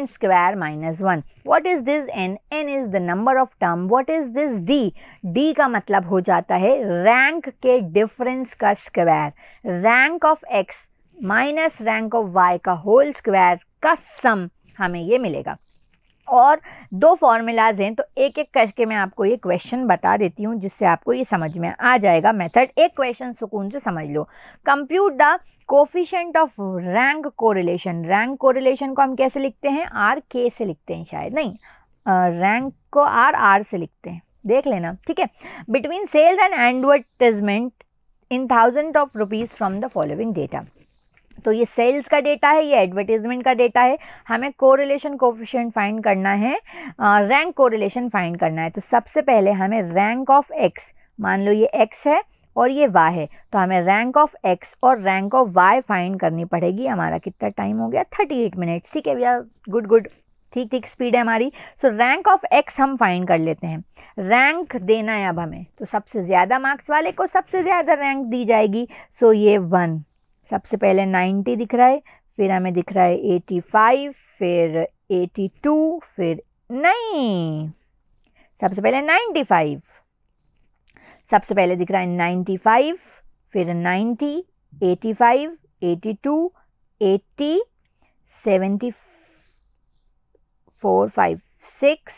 square minus 1। What is this n? n is the number of term. What is this d? d का मतलब हो जाता है रैंक के डिफरेंस का square, rank of x minus rank of y का whole square का सम हमें ये मिलेगा। और दो फॉर्मूलाज हैं तो एक एक करके मैं आपको ये क्वेश्चन बता देती हूँ जिससे आपको ये समझ में आ जाएगा मेथड। एक क्वेश्चन सुकून से समझ लो। Compute the coefficient of rank correlation. Rank correlation को हम कैसे लिखते हैं? आर के से लिखते हैं शायद, नहीं रैंक को आर से लिखते हैं, देख लेना। ठीक है, between sales and advertisement in thousand of rupees from the following data. तो ये सेल्स का डेटा है, ये एडवर्टाइजमेंट का डेटा है। हमें कोरिलेशन कोफिशिएंट फाइंड करना है, रैंक कोरिलेशन फाइंड करना है। तो सबसे पहले हमें रैंक ऑफ एक्स, मान लो ये एक्स है और ये वाई है, तो हमें रैंक ऑफ एक्स और रैंक ऑफ वाई फाइंड करनी पड़ेगी। हमारा कितना टाइम हो गया? 38 मिनट्स। ठीक है भैया, गुड गुड, ठीक ठीक स्पीड है हमारी। सो रैंक ऑफ एक्स हम फाइंड कर लेते हैं। रैंक देना है अब हमें, तो सबसे ज़्यादा मार्क्स वाले को सबसे ज़्यादा रैंक दी जाएगी। सो ये 1, सबसे पहले 90 दिख रहा है, फिर हमें दिख रहा है 85, फिर 82, फिर नहीं, सबसे पहले 95, सबसे पहले दिख रहा है 95, फिर 90, 85, 82, 80, 74, 5, 6,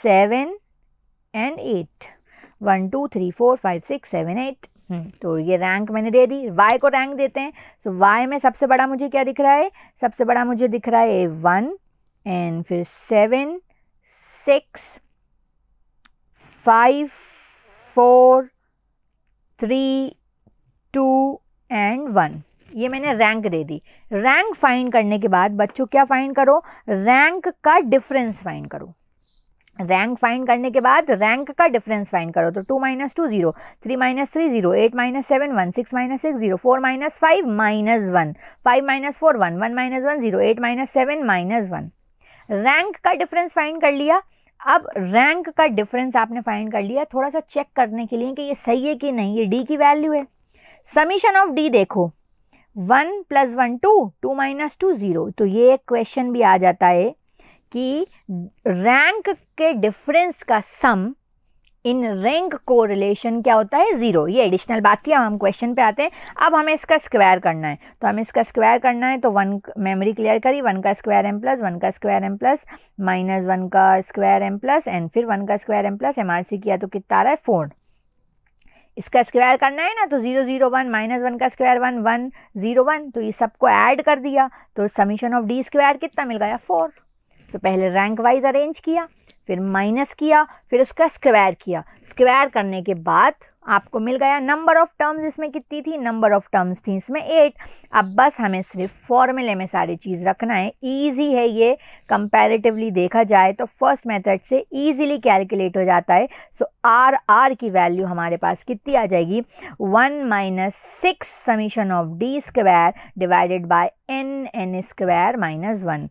7 एंड 8। 1 2 3 4 5 6 7 8। तो ये रैंक मैंने दे दी। y को रैंक देते हैं। तो y में सबसे बड़ा मुझे क्या दिख रहा है? सबसे बड़ा मुझे दिख रहा है 1 एंड फिर 7 6 5 4 3 2 एंड 1। ये मैंने रैंक दे दी। रैंक फाइंड करने के बाद बच्चों क्या फाइंड करो? रैंक का डिफरेंस फाइंड करो। रैंक फाइंड करने के बाद रैंक का डिफरेंस फाइंड करो। तो 2 - 2 0, 3 - 3 0, 8 - 7 1, 6 - 6 0, 4 - 5 -1, 5 - 4 1, 1 - 1 0, 8 - 7 -1। रैंक का डिफरेंस फाइंड कर लिया। अब रैंक का डिफरेंस आपने फाइंड कर लिया, थोड़ा सा चेक करने के लिए कि ये सही है कि नहीं। ये डी की वैल्यू है। समीशन ऑफ डी देखो, 1 + 1 2, 2 - 2 0। तो ये एक क्वेश्चन भी आ जाता है कि रैंक के डिफरेंस का सम इन रैंक कोरिलेशन क्या होता है? 0। ये एडिशनल बात थी। अब हम क्वेश्चन पे आते हैं। अब हमें इसका स्क्वायर करना है, तो हमें इसका स्क्वायर करना है। तो 1 मेमोरी क्लियर करी, 1 का स्क्वायर m प्लस, 1 का स्क्वायर m प्लस माइनस 1 का स्क्वायर m प्लस एंड फिर 1 का स्क्वायर m प्लस MRC किया तो कितना आ रहा है? 4। इसका स्क्वायर करना है ना, तो 0 0 1 माइनस 1 का स्क्वायर 1 1 0 1। तो ये सबको ऐड कर दिया तो समीशन ऑफ डी स्क्वायर कितना मिल गया? 4। तो पहले रैंक वाइज अरेंज किया, फिर माइनस किया, फिर उसका स्क्वायर किया। स्क्वायर करने के बाद आपको मिल गया नंबर ऑफ टर्म्स। इसमें कितनी थी? नंबर ऑफ टर्म्स थी इसमें 8। अब बस हमें सिर्फ फॉर्मूले में सारी चीज़ रखना है। ईजी है ये, कंपैरेटिवली देखा जाए तो फर्स्ट मेथड से ईजीली कैलकुलेट हो जाता है। सो आर की वैल्यू हमारे पास कितनी आ जाएगी? 1 - 6 summation of D square divided by n square -1।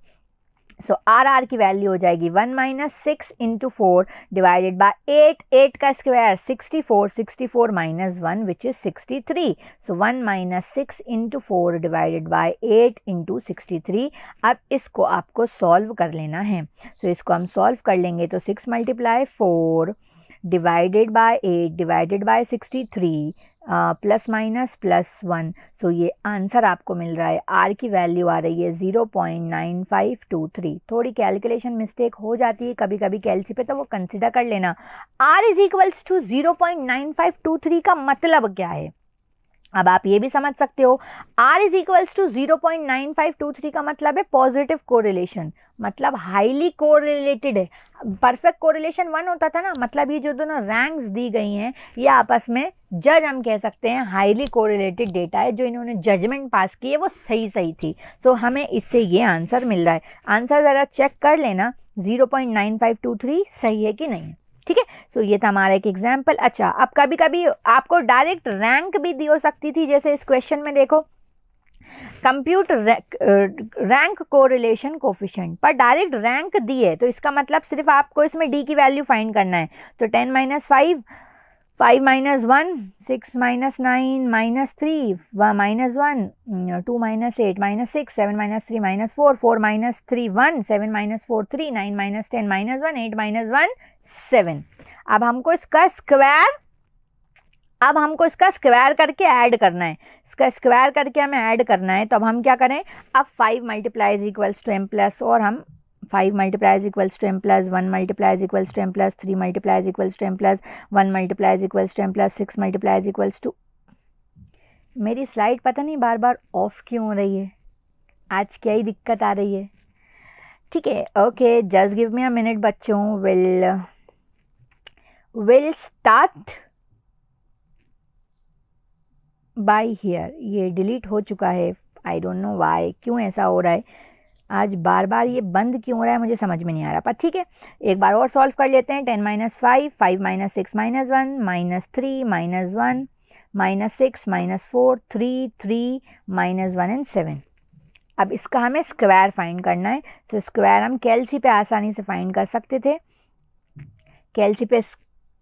So R की वैल्यू हो जाएगी 1 माइनस 6 इंटू 4 डिवाइडेड बाय 8, 8 का square 64, 64 minus 1 which is 63. So 1 minus 6 into 4 divided by 8 into 63. अब इसको आपको सॉल्व कर लेना है. सो इसको हम सॉल्व कर लेंगे तो 6 multiply 4 divided by 8 divided by 63 plus minus plus 1. So ये आंसर आपको मिल रहा है. आर की वैल्यू आ रही है 0.9523. थोड़ी कैलकुलेशन मिस्टेक हो जाती है कभी कभी कैलसी पे, तो वो कंसिडर कर लेना. आर इज इक्वल्स टू 0.9523 का मतलब क्या है, अब आप ये भी समझ सकते हो. R इज इक्वल्स टू 0.9523 का मतलब है पॉजिटिव कोरिलेशन, मतलब हाईली कोरिलेटेड है. परफेक्ट कोरिलेशन 1 होता था ना, मतलब ये जो दोनों रैंक्स दी गई हैं ये आपस में जज हम कह सकते हैं हाईली कोरिलेटेड डेटा है. जो इन्होंने जजमेंट पास की है वो सही थी. तो हमें इससे ये आंसर मिल रहा है. आंसर ज़रा चेक कर लेना 0.9523 सही है कि नहीं. ठीक है. सो ये था हमारा एक एग्जाम्पल. अच्छा, अब कभी कभी आपको डायरेक्ट रैंक भी दी हो सकती थी, जैसे इस क्वेश्चन में देखो कंप्यूट रैंक कोरिलेशन कोफिशिएंट, पर डायरेक्ट रैंक दी है तो इसका मतलब सिर्फ आपको इसमें डी की वैल्यू फाइंड करना है. तो 10 minus 5, 5 minus 1, 6 minus 9 minus 3 minus 1, 2 minus 8 minus 6, 7 minus 3 minus 4, 4 minus 3 1, 7 minus 4 3, 9 minus 10 minus 1, 8 minus 1 7. अब हमको इसका स्क्वायर करके ऐड करना है. इसका स्क्वायर करके हमें ऐड करना है. तो अब हम क्या करें, अब 5 multiplies equals to m plus, और हम 5 multiplies equals to m plus, 1 multiplies equals to m plus, 3 multiplies equals to m plus, 1 multiplies equals to m plus, 6 multiplies equals to. मेरी स्लाइड पता नहीं बार बार ऑफ क्यों हो रही है, आज क्या ही दिक्कत आ रही है. ठीक है, okay, just give me a minute बच्चों. Will start by here. ये डिलीट हो चुका है. आई डोंट नो वाई, क्यों ऐसा हो रहा है आज बार बार ये बंद क्यों हो रहा है, मुझे समझ में नहीं आ रहा. पर ठीक है, एक बार और सॉल्व कर लेते हैं. 10 minus 5, 5 minus 6 minus 1, minus 3 minus 1 minus 6 minus 4, 3 3 minus 1 and 7. अब इसका हमें स्क्वायर फाइंड करना है. तो स्क्वायर हम कैलसी पे आसानी से फाइंड कर सकते थे. कैलसी पे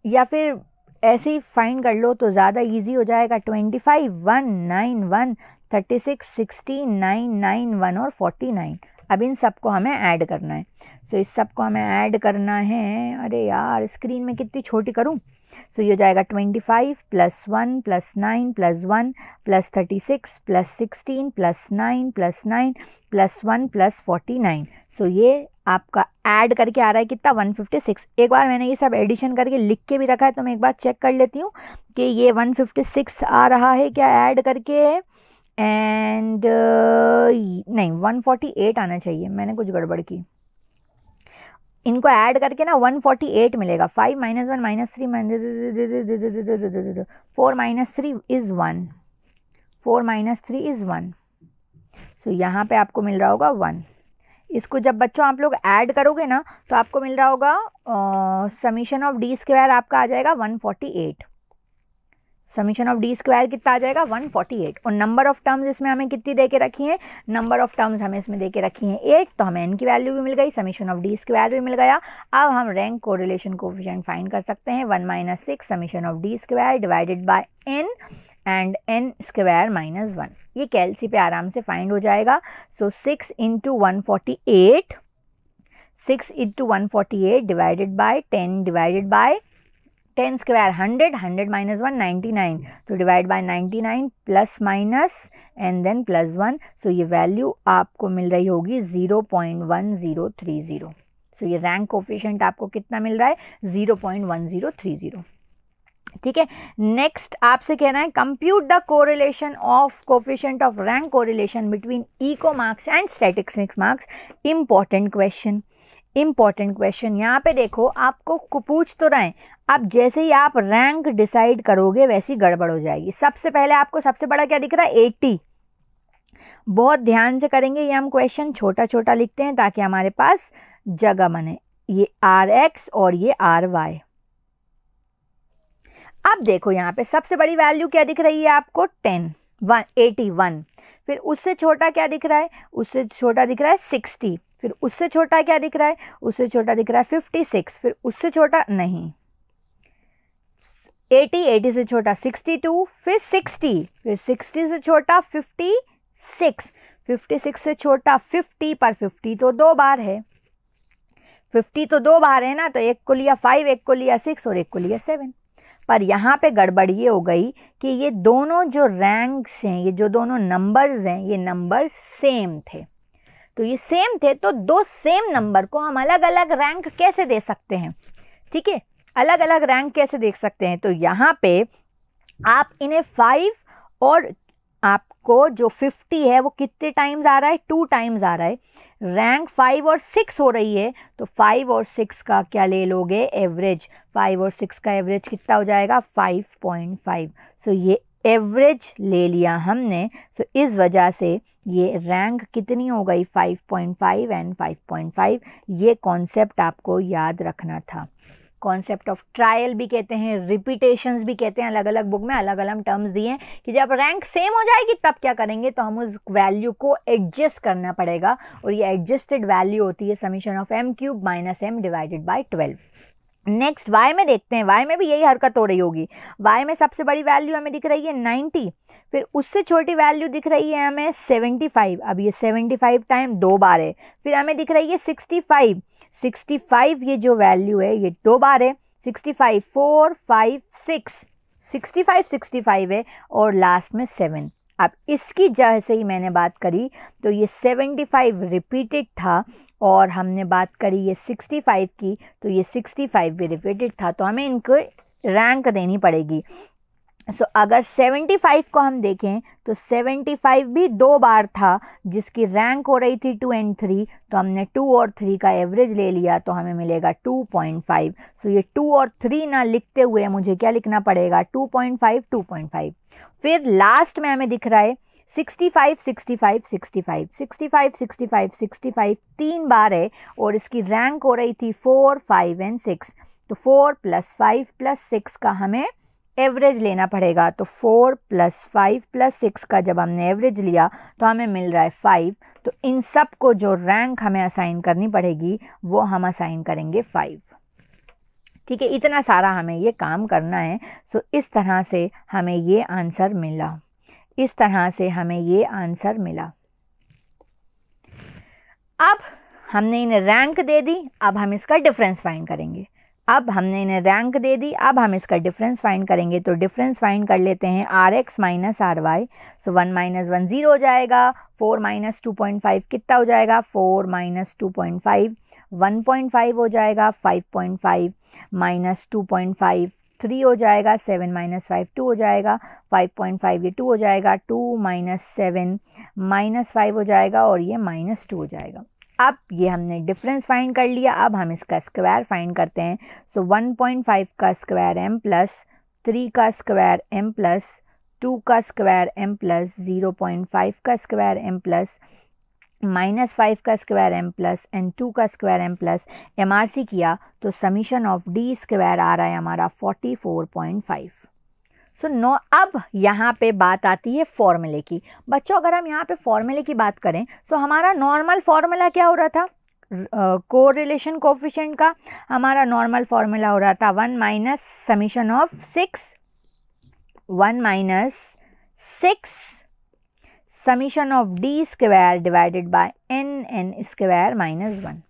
या फिर ऐसे ही फाइंड कर लो तो ज़्यादा इजी हो जाएगा. 25, 1, 9, 1, 36, 16, 9, 9, 1 और 49. अब इन सबको हमें ऐड करना है. सो इस सबको हमें ऐड करना है. अरे यार, स्क्रीन में कितनी छोटी करूं. सो ये हो जाएगा 25 plus 1 plus 9 plus 1 plus 36 plus 16 plus 9 plus 9 plus 1 plus 49. सो ये आपका ऐड करके आ रहा है कितना, 156. एक बार मैंने ये सब एडिशन करके लिख के भी रखा है, तो मैं एक बार चेक कर लेती हूँ कि ये 156 आ रहा है क्या ऐड करके. एंड नहीं, 148 आना चाहिए. मैंने कुछ गड़बड़ की. इनको ऐड करके ना 148 मिलेगा. 5 minus 1 minus 3 4 minus 3 is 1, 4 minus 3 is 1. सो यहाँ पे आपको मिल रहा होगा 1. इसको जब बच्चों आप लोग ऐड करोगे ना तो आपको मिल रहा होगा समीशन ऑफ डी स्क्वायर आपका आ जाएगा 148. समीशन ऑफ डी स्क्वायर कितना आ जाएगा, 148. और नंबर ऑफ टर्म्स इसमें हमें कितनी दे के रखी है, नंबर ऑफ टर्म्स हमें इसमें दे के रखी हैं 8. तो हमें n की वैल्यू भी मिल गई, समीशन ऑफ डी स्क्वायर भी मिल गया. अब हम रैंक कोरिलेशन कोफिशिएंट फाइंड कर सकते हैं. 1 minus 6 summation of D square divided by n and n square minus 1. ये कैलसी पे आराम से फाइंड हो जाएगा. So 6 into 148, 6 into 148 divided by 10 divided by 10 square 100, 100 minus 1 99. तो divide by 99 plus minus and then plus 1. So ये value आपको मिल रही होगी 0.1030. सो ये रैंक कोफिशिएंट आपको कितना मिल रहा है, 0.1030. ठीक है. नेक्स्ट आपसे कहना है compute the correlation of coefficient of rank correlation between eco marks and statistics marks. Important question, important question. यहाँ पे देखो आपको पूछ तो रहे हैं, अब जैसे ही आप रैंक डिसाइड करोगे वैसी गड़बड़ हो जाएगी. सबसे पहले आपको सबसे बड़ा क्या दिख रहा है, 80. बहुत ध्यान से करेंगे. ये हम क्वेश्चन छोटा छोटा लिखते हैं ताकि हमारे पास जगह बने. ये RX और ये RY. अब देखो यहाँ पे सबसे बड़ी वैल्यू क्या दिख रही है आपको, 81. फिर उससे छोटा क्या दिख रहा है, उससे छोटा दिख रहा है 60. फिर उससे छोटा क्या दिख रहा है, उससे छोटा दिख रहा है 56, फिर उससे छोटा नहीं 80, 80 से छोटा 62, फिर 60, फिर 60 से छोटा 56, 56 से छोटा 50, पर 50 तो 2 बार है, 50 तो 2 बार है ना, तो एक को लिया 5, एक को लिया 6 और एक को लिया 7। पर यहाँ पे गड़बड़ ये हो गई कि ये दोनों जो रैंक्स हैं, ये जो दोनों नंबर्स हैं, ये नंबर सेम थे। तो ये सेम थे तो दो सेम नंबर को हम अलग अलग रैंक कैसे दे सकते हैं, ठीक है, अलग अलग रैंक कैसे देख सकते हैं। तो यहाँ पे आप इन्हें 5 और आपको जो 50 है वो कितने टाइम्स आ रहा है, 2 टाइम्स आ रहा है। रैंक 5 और 6 हो रही है, तो 5 और 6 का क्या ले लोगे, एवरेज। 5 और 6 का एवरेज कितना हो जाएगा, 5.5। सो ये एवरेज ले लिया हमने, तो इस वजह से ये रैंक कितनी हो गई, 5.5 एंड 5.5। ये कॉन्सेप्ट आपको याद रखना था। कॉन्सेप्ट ऑफ ट्रायल भी कहते हैं, रिपीटेशंस भी कहते हैं, अलग अलग बुक में अलग अलग टर्म्स दिए हैं कि जब रैंक सेम हो जाएगी तब क्या करेंगे, तो हम उस वैल्यू को एडजस्ट करना पड़ेगा, और ये एडजस्टेड वैल्यू होती है summation of m cube minus m divided by 12। Next y में देखते हैं, y में भी यही हरकत हो रही होगी। y में सबसे बड़ी वैल्यू हमें दिख रही है 90, फिर उससे छोटी वैल्यू दिख रही है हमें 75। अब ये 75 टाइम 2 बार है, फिर हमें दिख रही है 65, 65 ये जो वैल्यू है ये 2 बार है, 65 4 5 6, 65 65 है और लास्ट में 7। अब इसकी जैसे ही मैंने बात करी तो ये 75 रिपीटेड था और हमने बात करी ये 65 की, तो ये 65 भी रिपीटेड था, तो हमें इनको रैंक देनी पड़ेगी। सो अगर 75 को हम देखें तो 75 भी 2 बार था जिसकी रैंक हो रही थी 2 and 3, तो हमने 2 और 3 का एवरेज ले लिया तो हमें मिलेगा 2.5। सो ये 2 और 3 ना लिखते हुए मुझे क्या लिखना पड़ेगा, 2.5 2.5। फिर लास्ट में हमें दिख रहा है 65 65 65 65 65 65 3 बार है और इसकी रैंक हो रही थी 4 5 and 6, तो 4 + 5 + 6 का हमें एवरेज लेना पड़ेगा। तो 4 + 5 + 6 का जब हमने एवरेज लिया तो हमें मिल रहा है 5। तो इन सब को जो रैंक हमें असाइन करनी पड़ेगी वो हम असाइन करेंगे 5। ठीक है, इतना सारा हमें ये काम करना है। सो इस तरह से हमें ये आंसर मिला, इस तरह से हमें ये आंसर मिला। अब हमने इन्हें रैंक दे दी, अब हम इसका डिफरेंस फाइंड करेंगे। अब हमने इन्हें रैंक दे दी, अब हम इसका डिफरेंस फाइंड करेंगे। तो डिफरेंस फाइंड कर लेते हैं rx - ry। सो 1 - 1 0 हो जाएगा, 4 - 2.5 कितना हो जाएगा, 4 - 2.5 1.5 हो जाएगा, 5.5 - 2.5 3 हो जाएगा, 7 - 5 2 हो जाएगा, 5.5 ये 2 हो जाएगा, 2 - 7 -5 हो जाएगा और ये -2 हो जाएगा। अब ये हमने डिफरेंस फाइंड कर लिया, अब हम इसका स्क्वायर फाइंड करते हैं। सो 1.5 का स्क्वायर m + 3 का स्क्वायर m + 2 का स्क्वायर m + 0.5 का स्क्वायर m + -5 का स्क्वायर m + एंड 2 का स्क्वायर m + MRC किया तो समीशन ऑफ d स्क्वायर आ रहा है हमारा 44.5। सो अब यहाँ पे बात आती है फॉर्मूले की। बच्चों अगर हम यहाँ पे फॉर्मूले की बात करें तो हमारा नॉर्मल फॉर्मूला क्या हो रहा था, कोरिलेशन कोफिशिएंट का हमारा नॉर्मल फॉर्मूला हो रहा था 1 - summation of 6 1 - 6 summation of d square divided by n square -1।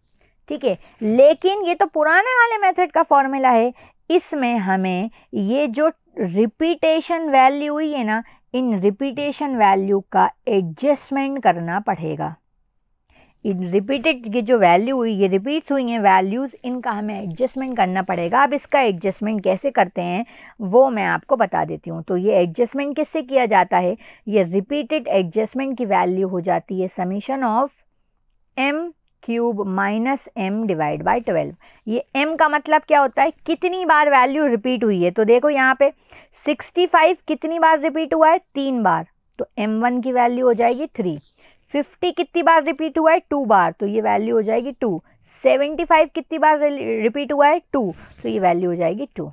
ठीक है, लेकिन ये तो पुराने वाले मेथड का फॉर्मूला है, इसमें हमें ये जो रिपीटेशन वैल्यू हुई है ना, इन रिपीटेशन वैल्यू का एडजस्टमेंट करना पड़ेगा। इन रिपीटेड ये जो वैल्यू हुई, ये रिपीट्स हुई हैं वैल्यूज़, इनका हमें एडजस्टमेंट करना पड़ेगा। अब इसका एडजस्टमेंट कैसे करते हैं वो मैं आपको बता देती हूँ। तो ये एडजस्टमेंट किससे किया जाता है, ये रिपीटेड एडजस्टमेंट की वैल्यू हो जाती है summation of m³ - m divide bye 12। ये m का मतलब क्या होता है, कितनी बार वैल्यू रिपीट हुई है। तो देखो यहाँ पे 65 कितनी बार रिपीट हुआ है, 3 बार, तो m1 की वैल्यू हो जाएगी 3। 50 कितनी बार रिपीट हुआ है, 2 बार, तो ये वैल्यू हो जाएगी 2। 75 कितनी बार रिपीट हुआ है, 2, तो ये वैल्यू हो जाएगी 2।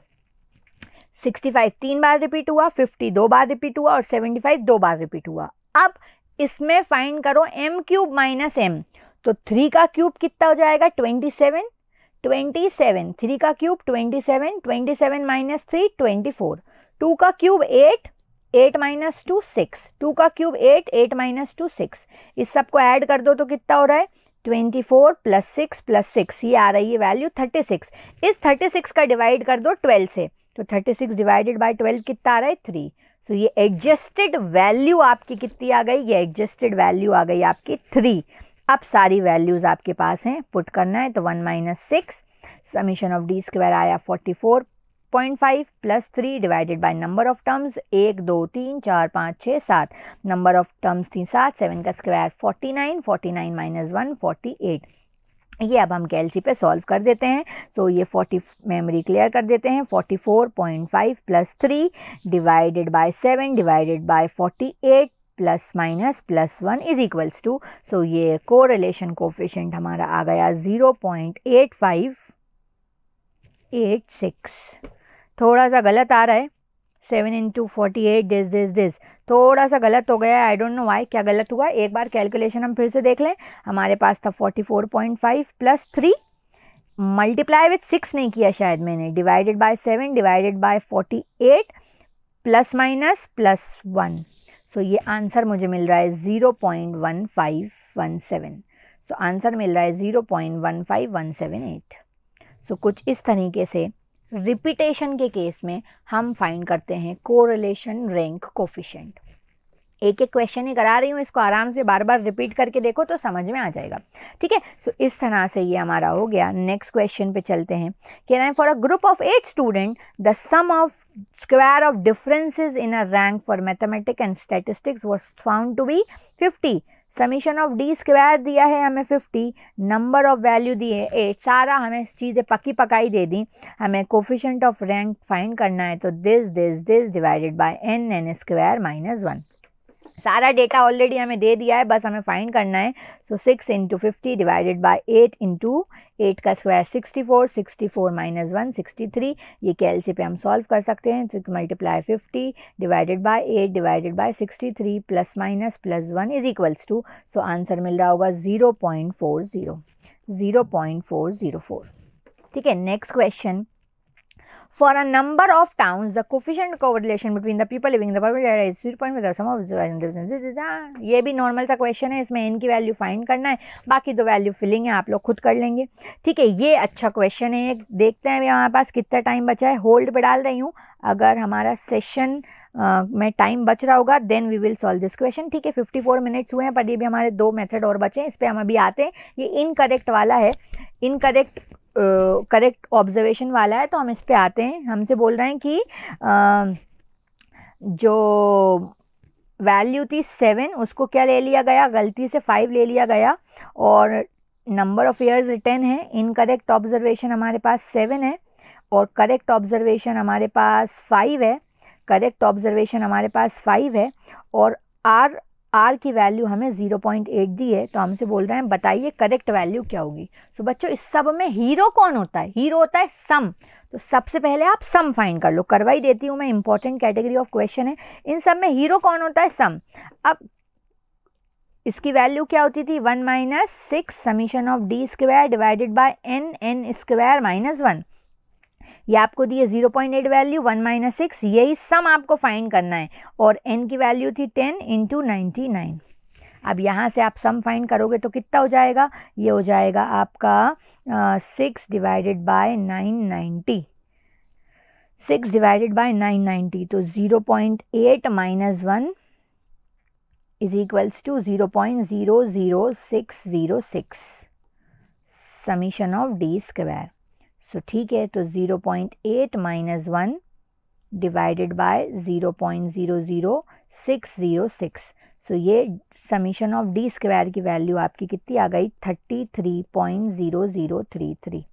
65 3 बार रिपीट हुआ, 50 2 बार रिपीट हुआ और 75 2 बार रिपीट हुआ। अब इसमें फाइंड करो m³ - m, तो 3 का क्यूब कितना हो जाएगा 27, 27 3 का क्यूब 27, 27 माइनस 3 24, 2 का क्यूब 8, 8 माइनस 2 6, 2 का क्यूब 8, 8 माइनस 2 6, इस सब को ऐड कर दो तो कितना हो रहा है 24 प्लस 6, ये आ रही है वैल्यू 36। इस 36 का डिवाइड कर दो 12 से, तो 36 डिवाइडेड बाय 12 कितना आ रहा है 3। तो ये एडजस्टेड वैल्यू आपकी कितनी आ गई, ये एडजस्टेड वैल्यू आ गई आपकी 3। अब सारी वैल्यूज आपके पास हैं, पुट करना है तो 1 minus 6 summation of D square आया 44.5 plus 3 divided by number of terms 1 2 3 4 5 6 7, number of terms थी 7, 7 का स्क्वायर 49, 49 माइनस 1 48। ये अब हम कैलसी पे सॉल्व कर देते हैं, तो ये 40 मेमोरी क्लियर कर देते हैं, 44.5 plus 3 divided by 7 divided by 48 plus minus plus 1 is equals to, so ये कोरिलेशन कोफिशिएंट हमारा आ गया 0.8586। थोड़ा सा गलत आ रहा है, 7 इंटू 48 दिस थोड़ा सा गलत हो गया है, आई डोंट नो वाई, क्या गलत हुआ। एक बार कैलकुलेशन हम फिर से देख लें। हमारे पास था 44.5 प्लस 3 मल्टीप्लाई विथ 6 नहीं किया शायद मैंने, divided by 7 divided by 48 plus minus plus 1, so ये आंसर मुझे मिल रहा है 0.1517। सो आंसर मिल रहा है 0.15178। सो कुछ इस तरीके से रिपीटेशन के केस में हम फाइंड करते हैं कोरिलेशन रैंक कोफिशिएंट। एक एक क्वेश्चन ही करा रही हूँ, इसको आराम से बार बार रिपीट करके देखो तो समझ में आ जाएगा, ठीक है। सो इस तरह से ये हमारा हो गया। नेक्स्ट क्वेश्चन पे चलते हैं। कहना है for a group of 8 student the sum of square of differences in a rank for mathematics and statistics was found to be 50। Summation of D square दिया है हमें 50, नंबर ऑफ वैल्यू दिए है 8, सारा हमें चीज़ें पक्की पकाई दे दी। हमें कोफिशिएंट ऑफ रैंक फाइंड करना है, तो this divided by n square minus 1। सारा डेटा ऑलरेडी हमें दे दिया है, बस हमें फाइंड करना है। सो 6 इंटू 50 डिवाइडेड बाय 8 इंटू 8 का स्क्वायर 64, 64 माइनस 1 63। ये कैलसी पे हम सॉल्व कर सकते हैं। 6 multiply 50 divided by 8 divided by 63 plus minus plus 1 is equals to, so answer मिल रहा होगा 0.404। ठीक है। Next question, for a number of towns the coefficient correlation between the people living in the public area is 0.5 sum of ये भी normal सा question है, इसमें n की वैल्यू फाइंड करना है, बाकी दो वैल्यू फिलिंग है, आप लोग खुद कर लेंगे, ठीक है। ये अच्छा क्वेश्चन है। देखते हैं हमारे पास कितना टाइम बचा है। होल्ड पे डाल रही हूँ, अगर हमारा सेशन में टाइम बच रहा होगा then we will solve this question, ठीक है। 54 मिनट्स हुए हैं, पर ये भी हमारे 2 मेथड और बचे हैं, इस पर हम अभी आते हैं। ये इनकरेक्ट वाला है, इनकरेक्ट करेक्ट ऑब्जर्वेशन वाला है, तो हम इस पे आते हैं। हमसे बोल रहे हैं कि जो वैल्यू थी 7 उसको क्या ले लिया गया, गलती से 5 ले लिया गया, और नंबर ऑफ ईयर्स रिटर्न है। इनकरेक्ट ऑब्जर्वेशन हमारे पास 7 है और करेक्ट ऑब्जर्वेशन हमारे पास 5 है। करेक्ट ऑब्जर्वेशन हमारे पास 5 है और आर की वैल्यू हमें 0.8 दी है, तो हमसे बोल रहे हैं बताइए करेक्ट वैल्यू क्या होगी। तो बच्चों इस सब में हीरो कौन होता है, हीरो होता है सम। तो सबसे पहले आप सम फाइंड कर लो, करवाई देती हूँ मैं, इंपॉर्टेंट कैटेगरी ऑफ क्वेश्चन है। इन सब में हीरो कौन होता है, सम। अब इसकी वैल्यू क्या होती थी 1 minus 6 summation of D square divided by n square minus 1। ये आपको दिए 0.8 वैल्यू, 1 माइनस 6, यही सम आपको फाइंड करना है, और n की वैल्यू थी 10 इंटू 99। अब यहाँ से आप सम फाइंड करोगे तो कितना हो जाएगा, ये हो जाएगा आपका 6 डिवाइडेड बाय 990, 6 डिवाइडेड बाय 990, तो 0.8 minus 1 is equals to 0.00606 summation of D square. So ठीक है, तो 0.8 माइनस 1 डिवाइडेड बाय 0.00606, सो ये समीशन ऑफ डी स्क्वायर की वैल्यू आपकी कितनी आ गई 33.0033।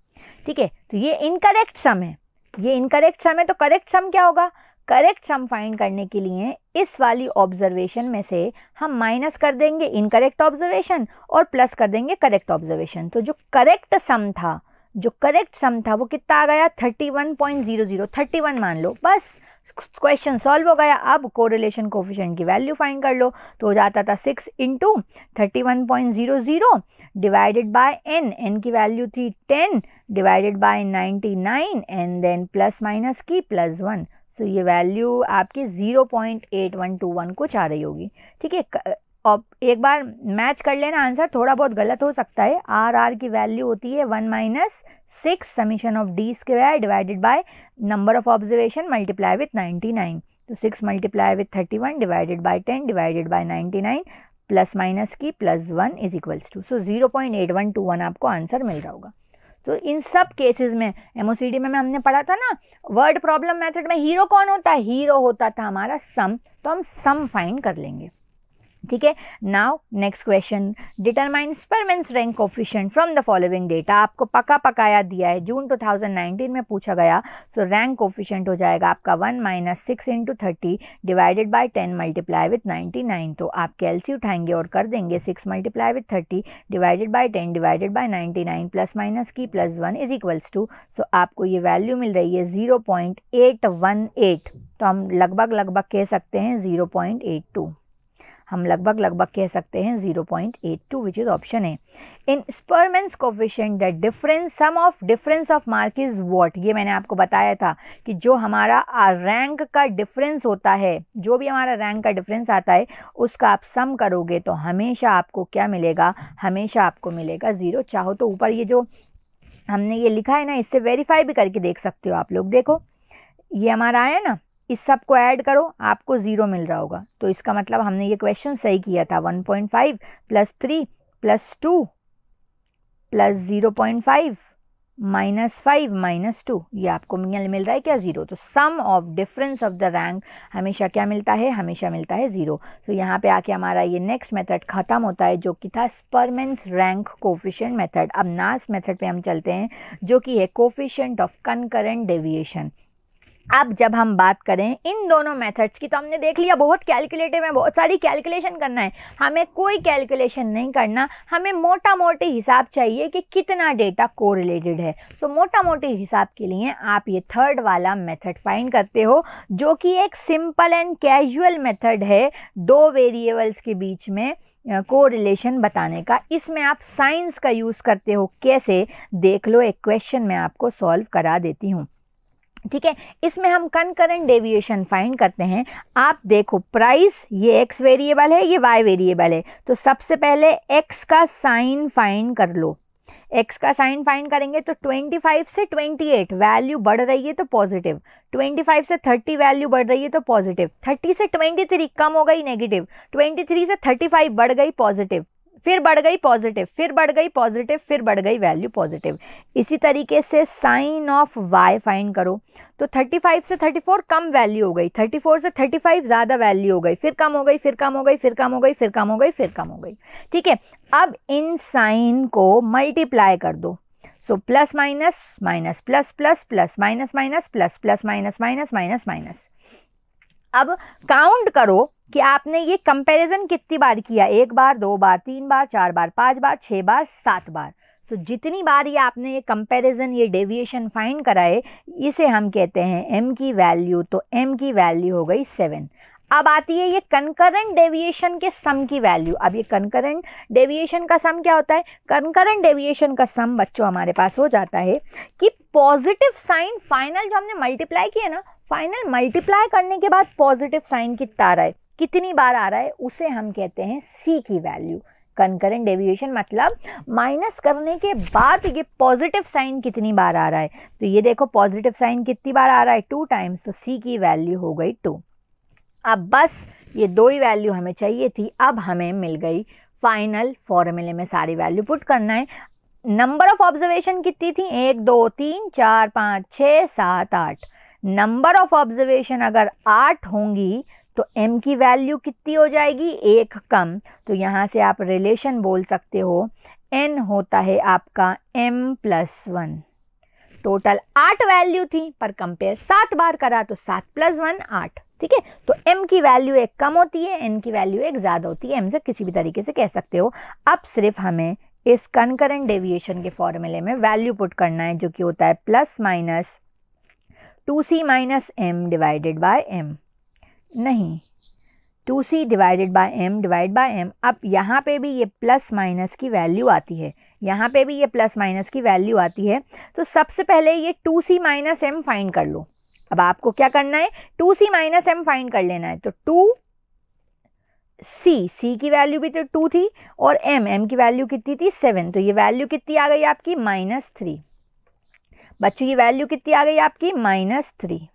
ठीक है, तो ये इनकरेक्ट सम है, ये इनकरेक्ट सम है। तो करेक्ट सम क्या होगा, करेक्ट सम फाइंड करने के लिए इस वाली ऑब्जर्वेशन में से हम माइनस कर देंगे इनकरेक्ट ऑब्जर्वेशन और प्लस कर देंगे करेक्ट ऑब्जर्वेशन। तो जो करेक्ट सम था, जो करेक्ट सम था वो कितना आ गया 31.00, 31 मान लो, बस क्वेश्चन सॉल्व हो गया। अब कोरिलेशन कोफिशिएंट की वैल्यू फाइंड कर लो, तो हो जाता था 6 into 31.00 divided by n, n की वैल्यू थी 10 divided by 99 and then plus minus की प्लस 1। सो ये वैल्यू आपकी 0.8121 कुछ आ रही होगी। ठीक है, अब एक बार मैच कर लेना आंसर, थोड़ा बहुत गलत हो सकता है। आर की वैल्यू होती है 1 minus 6 summation of D square divided by number of observation multiply with 99। तो 6 multiply with 31 divided by 10 divided by 99 plus minus की प्लस 1 इज इक्वल्स टू, सो 0.8121 आपको आंसर मिल रहा होगा। तो इन सब केसेस में एमओसीडी में हमने पढ़ा था ना, वर्ड प्रॉब्लम मेथड में हीरो कौन होता है? हीरो होता था हमारा सम, तो हम सम फाइंड कर लेंगे। ठीक है, now next question, determine Spearman's rank coefficient from the following data. आपको पका पकाया दिया है, जून 2019 में पूछा गया। सो रैंक कोफिशिएंट हो जाएगा आपका 1 minus 6 into 30 divided by 10 multiply with 99। तो आप कैलसी उठाएंगे और कर देंगे 6 multiply with 30 divided by 10 divided by 99 plus minus की प्लस 1 इज इक्वल्स टू, सो आपको ये वैल्यू मिल रही है 0.818। तो हम लगभग कह सकते हैं 0.82, हम लगभग कह सकते हैं 0.82 विच इज ऑप्शन है। In Spearman's coefficient the difference sum of difference of mark is what. ये मैंने आपको बताया था कि जो हमारा रैंक का डिफरेंस होता है, जो भी हमारा रैंक का डिफरेंस आता है उसका आप सम करोगे तो हमेशा आपको क्या मिलेगा? हमेशा आपको मिलेगा 0। चाहो तो ऊपर ये जो हमने ये लिखा है ना, इससे वेरीफाई भी करके देख सकते हो आप लोग। देखो ये हमारा आया ना, इस सब को ऐड करो आपको 0 मिल रहा होगा। तो इसका मतलब हमने ये क्वेश्चन सही किया था। 1.5 plus 3 plus 2 plus 0.5 minus 5 minus 2, ये आपको मिल रहा है क्या? 0। तो sum of difference of the rank हमेशा क्या मिलता है? हमेशा मिलता है 0। तो यहाँ पे आके हमारा ये नेक्स्ट मेथड खत्म होता है जो कि था स्परमैन्स रैंक कोफिशिएंट मेथड। अब नास्ट मेथड पे हम चलते हैं जो कि है कोफिशिएंट ऑफ कंकरेंट डेविएशन। अब जब हम बात करें इन दोनों मेथड्स की, तो हमने देख लिया बहुत कैलकुलेटिव है, बहुत सारी कैलकुलेशन करना है। हमें कोई कैलकुलेशन नहीं करना, हमें मोटा मोटी हिसाब चाहिए कि कितना डेटा कोरिलेटेड है। तो मोटा मोटी हिसाब के लिए आप ये थर्ड वाला मेथड फाइंड करते हो जो कि एक सिंपल एंड कैजुअल मेथड है दो वेरिएबल्स के बीच में कोरिलेशन बताने का। इसमें आप साइंस का यूज़ करते हो। कैसे? देख लो, एक क्वेश्चन मैं आपको सॉल्व करा देती हूँ। ठीक है, इसमें हम कंकरेंट डेविएशन फाइंड करते हैं। आप देखो प्राइस, ये एक्स वेरिएबल है, ये वाई वेरिएबल है। तो सबसे पहले एक्स का साइन फाइंड कर लो। एक्स का साइन फाइंड करेंगे तो 25 से 28 वैल्यू बढ़ रही है तो पॉजिटिव, 25 से 30 वैल्यू बढ़ रही है तो पॉजिटिव, 30 से 23 कम हो गई नेगेटिव, 23 से 35 बढ़ गई पॉजिटिव, फिर बढ़ गई पॉजिटिव, फिर बढ़ गई पॉजिटिव, फिर बढ़ गई वैल्यू पॉजिटिव। इसी तरीके से साइन ऑफ वाई फाइंड करो तो 35 से 34 कम वैल्यू हो गई, 34 से 35 ज़्यादा वैल्यू हो गई, फिर कम हो गई, फिर कम हो गई, फिर कम हो गई, फिर कम हो गई, फिर कम हो गई। ठीक है, अब इन साइन को मल्टीप्लाई कर दो। So plus minus minus plus plus plus minus minus plus plus minus minus minus minus. अब काउंट करो कि आपने ये कंपैरिजन कितनी बार किया, 1 बार, 2 बार, 3 बार, 4 बार, 5 बार, 6 बार, 7 बार। तो जितनी बार ये आपने ये कंपैरिजन, ये डेविएशन फाइंड कराए, इसे हम कहते हैं m की वैल्यू। तो m की वैल्यू हो गई 7। अब आती है ये कंकरेंट डेविएशन के सम की वैल्यू। अब ये कंकरेंट डेविएशन का सम क्या होता है? कंकरेंट डेविएशन का सम बच्चों हमारे पास हो जाता है कि पॉजिटिव साइन फाइनल जो हमने मल्टीप्लाई किया ना, फाइनल मल्टीप्लाई करने के बाद पॉजिटिव साइन कितना आ रहा है, कितनी बार आ रहा है, उसे हम कहते हैं c की वैल्यू। कंकरेंट डेविएशन मतलब माइनस करने के बाद ये पॉजिटिव साइन कितनी बार आ रहा है। तो ये देखो पॉजिटिव साइन कितनी बार आ रहा है, 2 टाइम्स, तो c की वैल्यू हो गई 2। अब बस ये 2 ही वैल्यू हमें चाहिए थी। अब हमें मिल गई। फाइनल फॉर्मूले में सारी वैल्यू पुट करना है। नंबर ऑफ ऑब्जर्वेशन कितनी थी? 1 2 3 4 5 6 7 8। नंबर ऑफ ऑब्जर्वेशन अगर 8 होंगी तो m की वैल्यू कितनी हो जाएगी? 1 कम। तो यहाँ से आप रिलेशन बोल सकते हो, n होता है आपका m + 1। टोटल 8 वैल्यू थी पर कंपेयर 7 बार करा तो 7 + 1 8। ठीक है, तो m की वैल्यू 1 कम होती है, n की वैल्यू 1 ज़्यादा होती है। m से किसी भी तरीके से कह सकते हो। अब सिर्फ हमें इस कंकरेंट डेविएशन के फॉर्मूले में वैल्यू पुट करना है जो कि होता है plus minus 2c - m divided by m। नहीं, 2c डिवाइडेड बाय m। अब यहाँ पे भी ये प्लस माइनस की वैल्यू आती है, यहाँ पे भी ये प्लस माइनस की वैल्यू आती है। तो सबसे पहले ये 2c माइनस m फाइंड कर लो। अब आपको क्या करना है, 2c माइनस m फाइंड कर लेना है। तो 2c की वैल्यू भी तो 2 थी और m की वैल्यू कितनी थी 7, तो ये वैल्यू कितनी आ गई आपकी -3। बच्चों ये वैल्यू कितनी आ गई आपकी -3।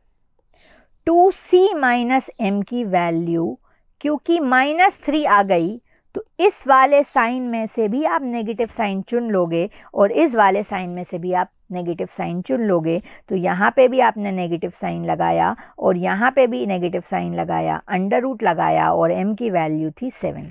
2c माइनस m की वैल्यू क्योंकि -3 आ गई तो इस वाले साइन में से भी आप नेगेटिव साइन चुन लोगे और इस वाले साइन में से भी आप नेगेटिव साइन चुन लोगे। तो यहाँ पे भी आपने नेगेटिव साइन लगाया और यहाँ पे भी नेगेटिव साइन लगाया, अंडर रूट लगाया और m की वैल्यू थी 7।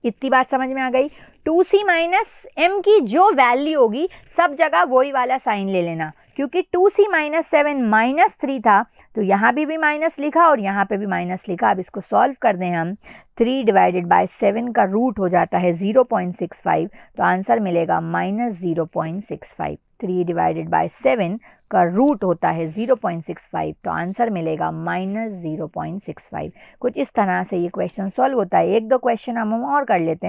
इतनी बात समझ में आ गई। 2c माइनस m की जो वैल्यू होगी सब जगह वही वाला साइन ले लेना, क्योंकि 2c माइनस 7 -3 था तो यहाँ भी माइनस लिखा और यहाँ पे भी माइनस लिखा। अब इसको सॉल्व कर दें हम, 3 डिवाइडेड बाय 7 का रूट हो जाता है 0.65, तो आंसर मिलेगा -0.65। 3 डिवाइडेड बाय 7 का रूट होता है 0.65, तो आंसर मिलेगा -0.65। कुछ इस तरह से ये क्वेश्चन सॉल्व होता है। एक दो क्वेश्चन हम और कर लेते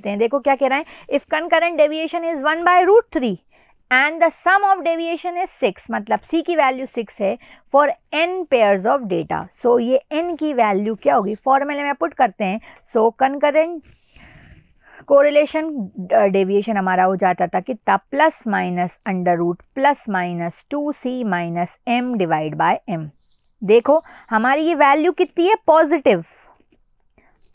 हैं, देखो क्या कह रहा है, if concurrent deviation is 1/√3 and the sum of deviation is 6, मतलब c की वैल्यू 6 है for n pairs of data. So ये n की वैल्यू क्या होगी, फॉर्मूले में पुट करते हैं। सो कंकरेंट कोरिलेशन डेविएशन हमारा हो जाता था कितना, plus minus under root plus minus 2c minus m divide by m। देखो हमारी ये वैल्यू कितनी है, पॉजिटिव,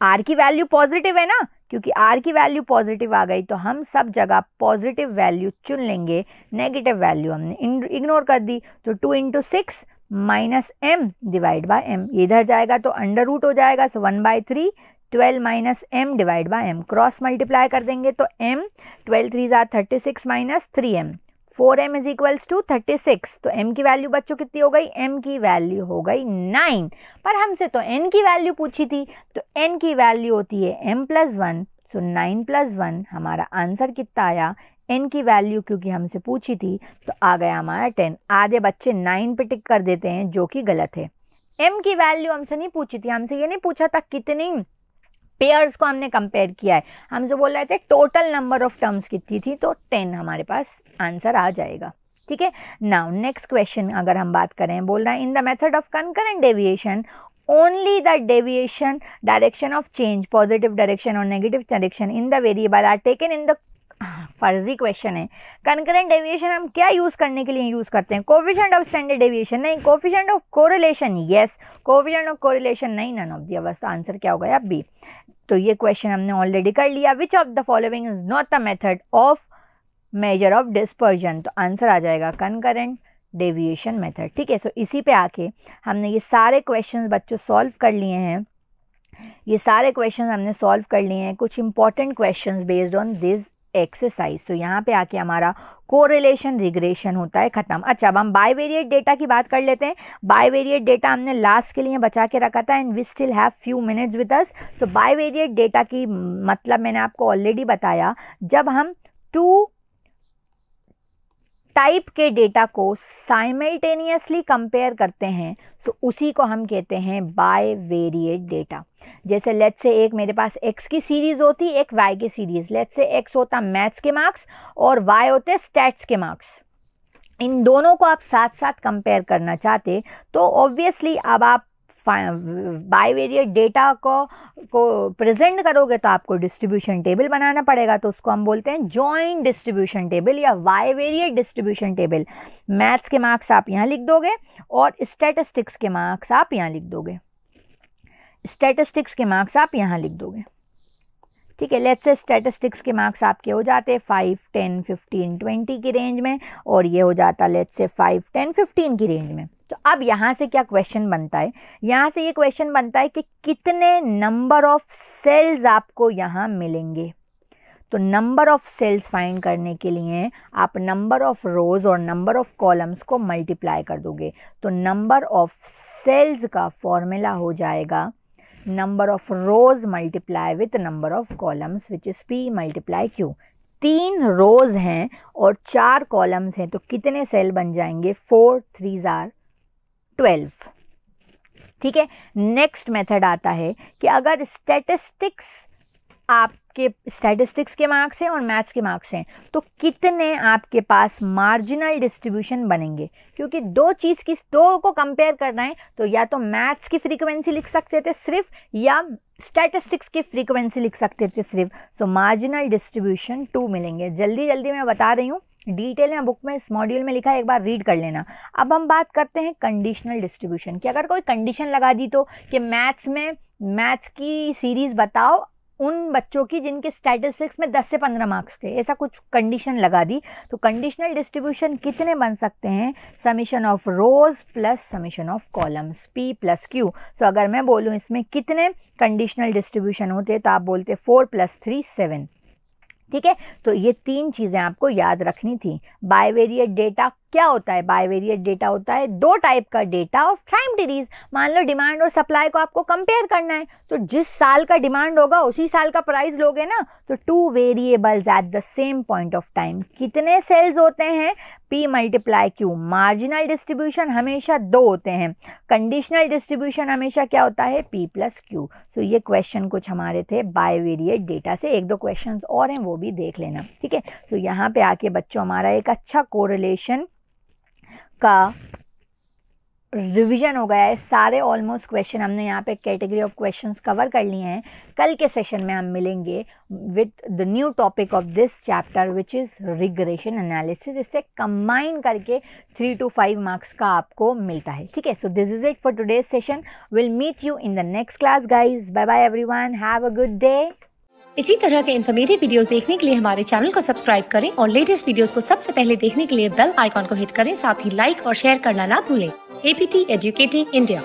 r की वैल्यू पॉजिटिव है ना, क्योंकि r की वैल्यू पॉजिटिव आ गई तो हम सब जगह पॉजिटिव वैल्यू चुन लेंगे, नेगेटिव वैल्यू हमने इग्नोर कर दी। तो 2 × 6 minus m divide by m, इधर जाएगा तो अंडर रूट हो जाएगा, so 1/3 12 minus m divide by m। Cross multiply कर देंगे तो m 12 3 36 minus 3m, 4m is equals to 36। तो m की वैल्यू बच्चों कितनी हो गई, m की वैल्यू हो गई 9। पर हमसे तो n की वैल्यू पूछी थी, तो n की वैल्यू होती है m + 1, सो 9 + 1। हमारा आंसर कितना आया, n की वैल्यू क्योंकि हमसे पूछी थी तो आ गया हमारा 10। आधे बच्चे 9 पे टिक कर देते हैं, जो कि गलत है। m की वैल्यू हमसे नहीं पूछी थी, हमसे ये नहीं पूछा था कितनी पेयर्स को हमने कंपेयर किया है, हमसे बोल रहे थे टोटल नंबर ऑफ टर्म्स कितनी थी, तो 10 हमारे पास आंसर आ जाएगा। ठीक है, नाउ नेक्स्ट क्वेश्चन अगर हम बात करें, बोल रहा है in the method of concurrent deviation only the deviation direction of change, positive direction or negative direction in the variable are taken in the फर्जी क्वेश्चन है। कंकरेंट डेविएशन हम क्या यूज करने के लिए यूज करते हैं, कोफिशिएंट ऑफ स्टैंडर्ड डेविएशन नहीं, coefficient of correlation yes, coefficient of correlation नहीं, नन ऑफ द अबव। तो आंसर क्या होगा बी। तो ये क्वेश्चन हमने ऑलरेडी कर लिया। Which of the following is not the method of measure of dispersion, तो आंसर आ जाएगा कंकरेंट डेविएशन मेथड। ठीक है, सो इसी पे आके हमने ये सारे क्वेश्चंस बच्चों सॉल्व कर लिए हैं, ये सारे क्वेश्चंस हमने सॉल्व कर लिए हैं, कुछ important questions based on this exercise. तो यहाँ पे आके हमारा कोरिलेशन रिग्रेशन होता है खत्म। अच्छा, अब हम बाइवेरिएट डेटा की बात कर लेते हैं। बाइवेरिएट डेटा हमने लास्ट के लिए बचा के रखा था and we still have few minutes with us. तो बाइवेरिएट डेटा की मतलब मैंने आपको ऑलरेडी बताया, जब हम 2 टाइप के डेटा को साइमल्टेनियसली कंपेयर करते हैं तो उसी को हम कहते हैं बाइवेरिएट डेटा। जैसे लेट्स से एक मेरे पास x की सीरीज होती, एक y की सीरीज, लेट्स से x होता मैथ्स के मार्क्स और y होते स्टैट्स के मार्क्स। इन दोनों को आप साथ साथ कंपेयर करना चाहते तो ऑब्वियसली अब आप बाइवेरिएट डेटा को प्रेजेंट करोगे तो आपको डिस्ट्रीब्यूशन टेबल बनाना पड़ेगा, तो उसको हम बोलते हैं जॉइंट डिस्ट्रीब्यूशन टेबल या बाइवेरिएट डिस्ट्रीब्यूशन टेबल। मैथ्स के मार्क्स आप यहाँ लिख दोगे और स्टैटिस्टिक्स के मार्क्स आप यहाँ लिख दोगे, स्टैटिस्टिक्स के मार्क्स आप यहाँ लिख दोगे। ठीक है, लेट्स से स्टैटिस्टिक्स के मार्क्स आपके हो जाते 5, 10, 15, 20 की रेंज में और ये हो जाता लेट्स से 5, 10, 15 की रेंज में। तो अब यहाँ से क्या क्वेश्चन बनता है, यहाँ से ये क्वेश्चन बनता है कि कितने नंबर ऑफ सेल्स आपको यहाँ मिलेंगे। तो नंबर ऑफ सेल्स फाइंड करने के लिए आप नंबर ऑफ रोज और नंबर ऑफ कॉलम्स को मल्टीप्लाई कर दोगे। तो नंबर ऑफ सेल्स का फॉर्मूला हो जाएगा number of rose multiply with number of columns which is P × Q। 3 रोज हैं और 4 कॉलम्स हैं तो कितने सेल बन जाएंगे, 4 3 12। ठीक है। नेक्स्ट मेथड आता है कि अगर आपके स्टैटिस्टिक्स के मार्क्स हैं और मैथ्स के मार्क्स हैं तो कितने आपके पास मार्जिनल डिस्ट्रीब्यूशन बनेंगे, क्योंकि दो को कंपेयर करना है तो या तो मैथ्स की फ्रीक्वेंसी लिख सकते थे सिर्फ या स्टैटिस्टिक्स की फ्रीक्वेंसी लिख सकते थे सिर्फ। सो मार्जिनल डिस्ट्रीब्यूशन 2 मिलेंगे। जल्दी जल्दी मैं बता रही हूँ, डिटेल में बुक में इस मॉड्यूल में लिखा है, एक बार रीड कर लेना। अब हम बात करते हैं कंडीशनल डिस्ट्रीब्यूशन की। अगर कोई कंडीशन लगा दी तो कि मैथ्स की सीरीज बताओ उन बच्चों की जिनके स्टैटिस्टिक्स में 10 से 15 मार्क्स थे, ऐसा कुछ कंडीशन लगा दी तो कंडीशनल डिस्ट्रीब्यूशन कितने बन सकते हैं? Summation of rose plus summation of columns, P plus Q। सो अगर मैं बोलूँ इसमें कितने कंडीशनल डिस्ट्रीब्यूशन होते तो आप बोलते 4 + 3 7। ठीक है, तो ये 3 चीज़ें आपको याद रखनी थी। बाइवेरिएट डेटा क्या होता है? बाइवेरिएट डेटा होता है 2 टाइप का डेटा ऑफ टाइम सीरीज। मान लो डिमांड और सप्लाई को आपको कंपेयर करना है तो जिस साल का डिमांड होगा उसी साल का प्राइस लोगे ना। तो 2 variables at the same point of time, कितने सेल्स होते हैं? P × Q। मार्जिनल डिस्ट्रीब्यूशन हमेशा 2 होते हैं, कंडीशनल डिस्ट्रीब्यूशन हमेशा क्या होता है? P + Q। सो ये क्वेश्चन कुछ हमारे थे बाइवेरिएट डेटा से। 1-2 क्वेश्चन और हैं वो भी देख लेना। ठीक है, तो यहाँ पे आके बच्चों हमारा एक अच्छा कोरिलेशन का रिवीजन हो गया है। सारे ऑलमोस्ट क्वेश्चन हमने यहाँ पे कैटेगरी ऑफ क्वेश्चंस कवर कर लिए हैं। कल के सेशन में हम मिलेंगे with the new topic of this chapter which is regression analysis. इससे कंबाइन करके 3 to 5 मार्क्स का आपको मिलता है। ठीक है, so this is it for today's session. Will meet you in the next class guys. Bye bye everyone, have a good day. इसी तरह के इन्फॉर्मेटिव वीडियोस देखने के लिए हमारे चैनल को सब्सक्राइब करें और लेटेस्ट वीडियोस को सबसे पहले देखने के लिए बेल आइकॉन को हिट करें। साथ ही लाइक और शेयर करना ना भूलें। APT educating India.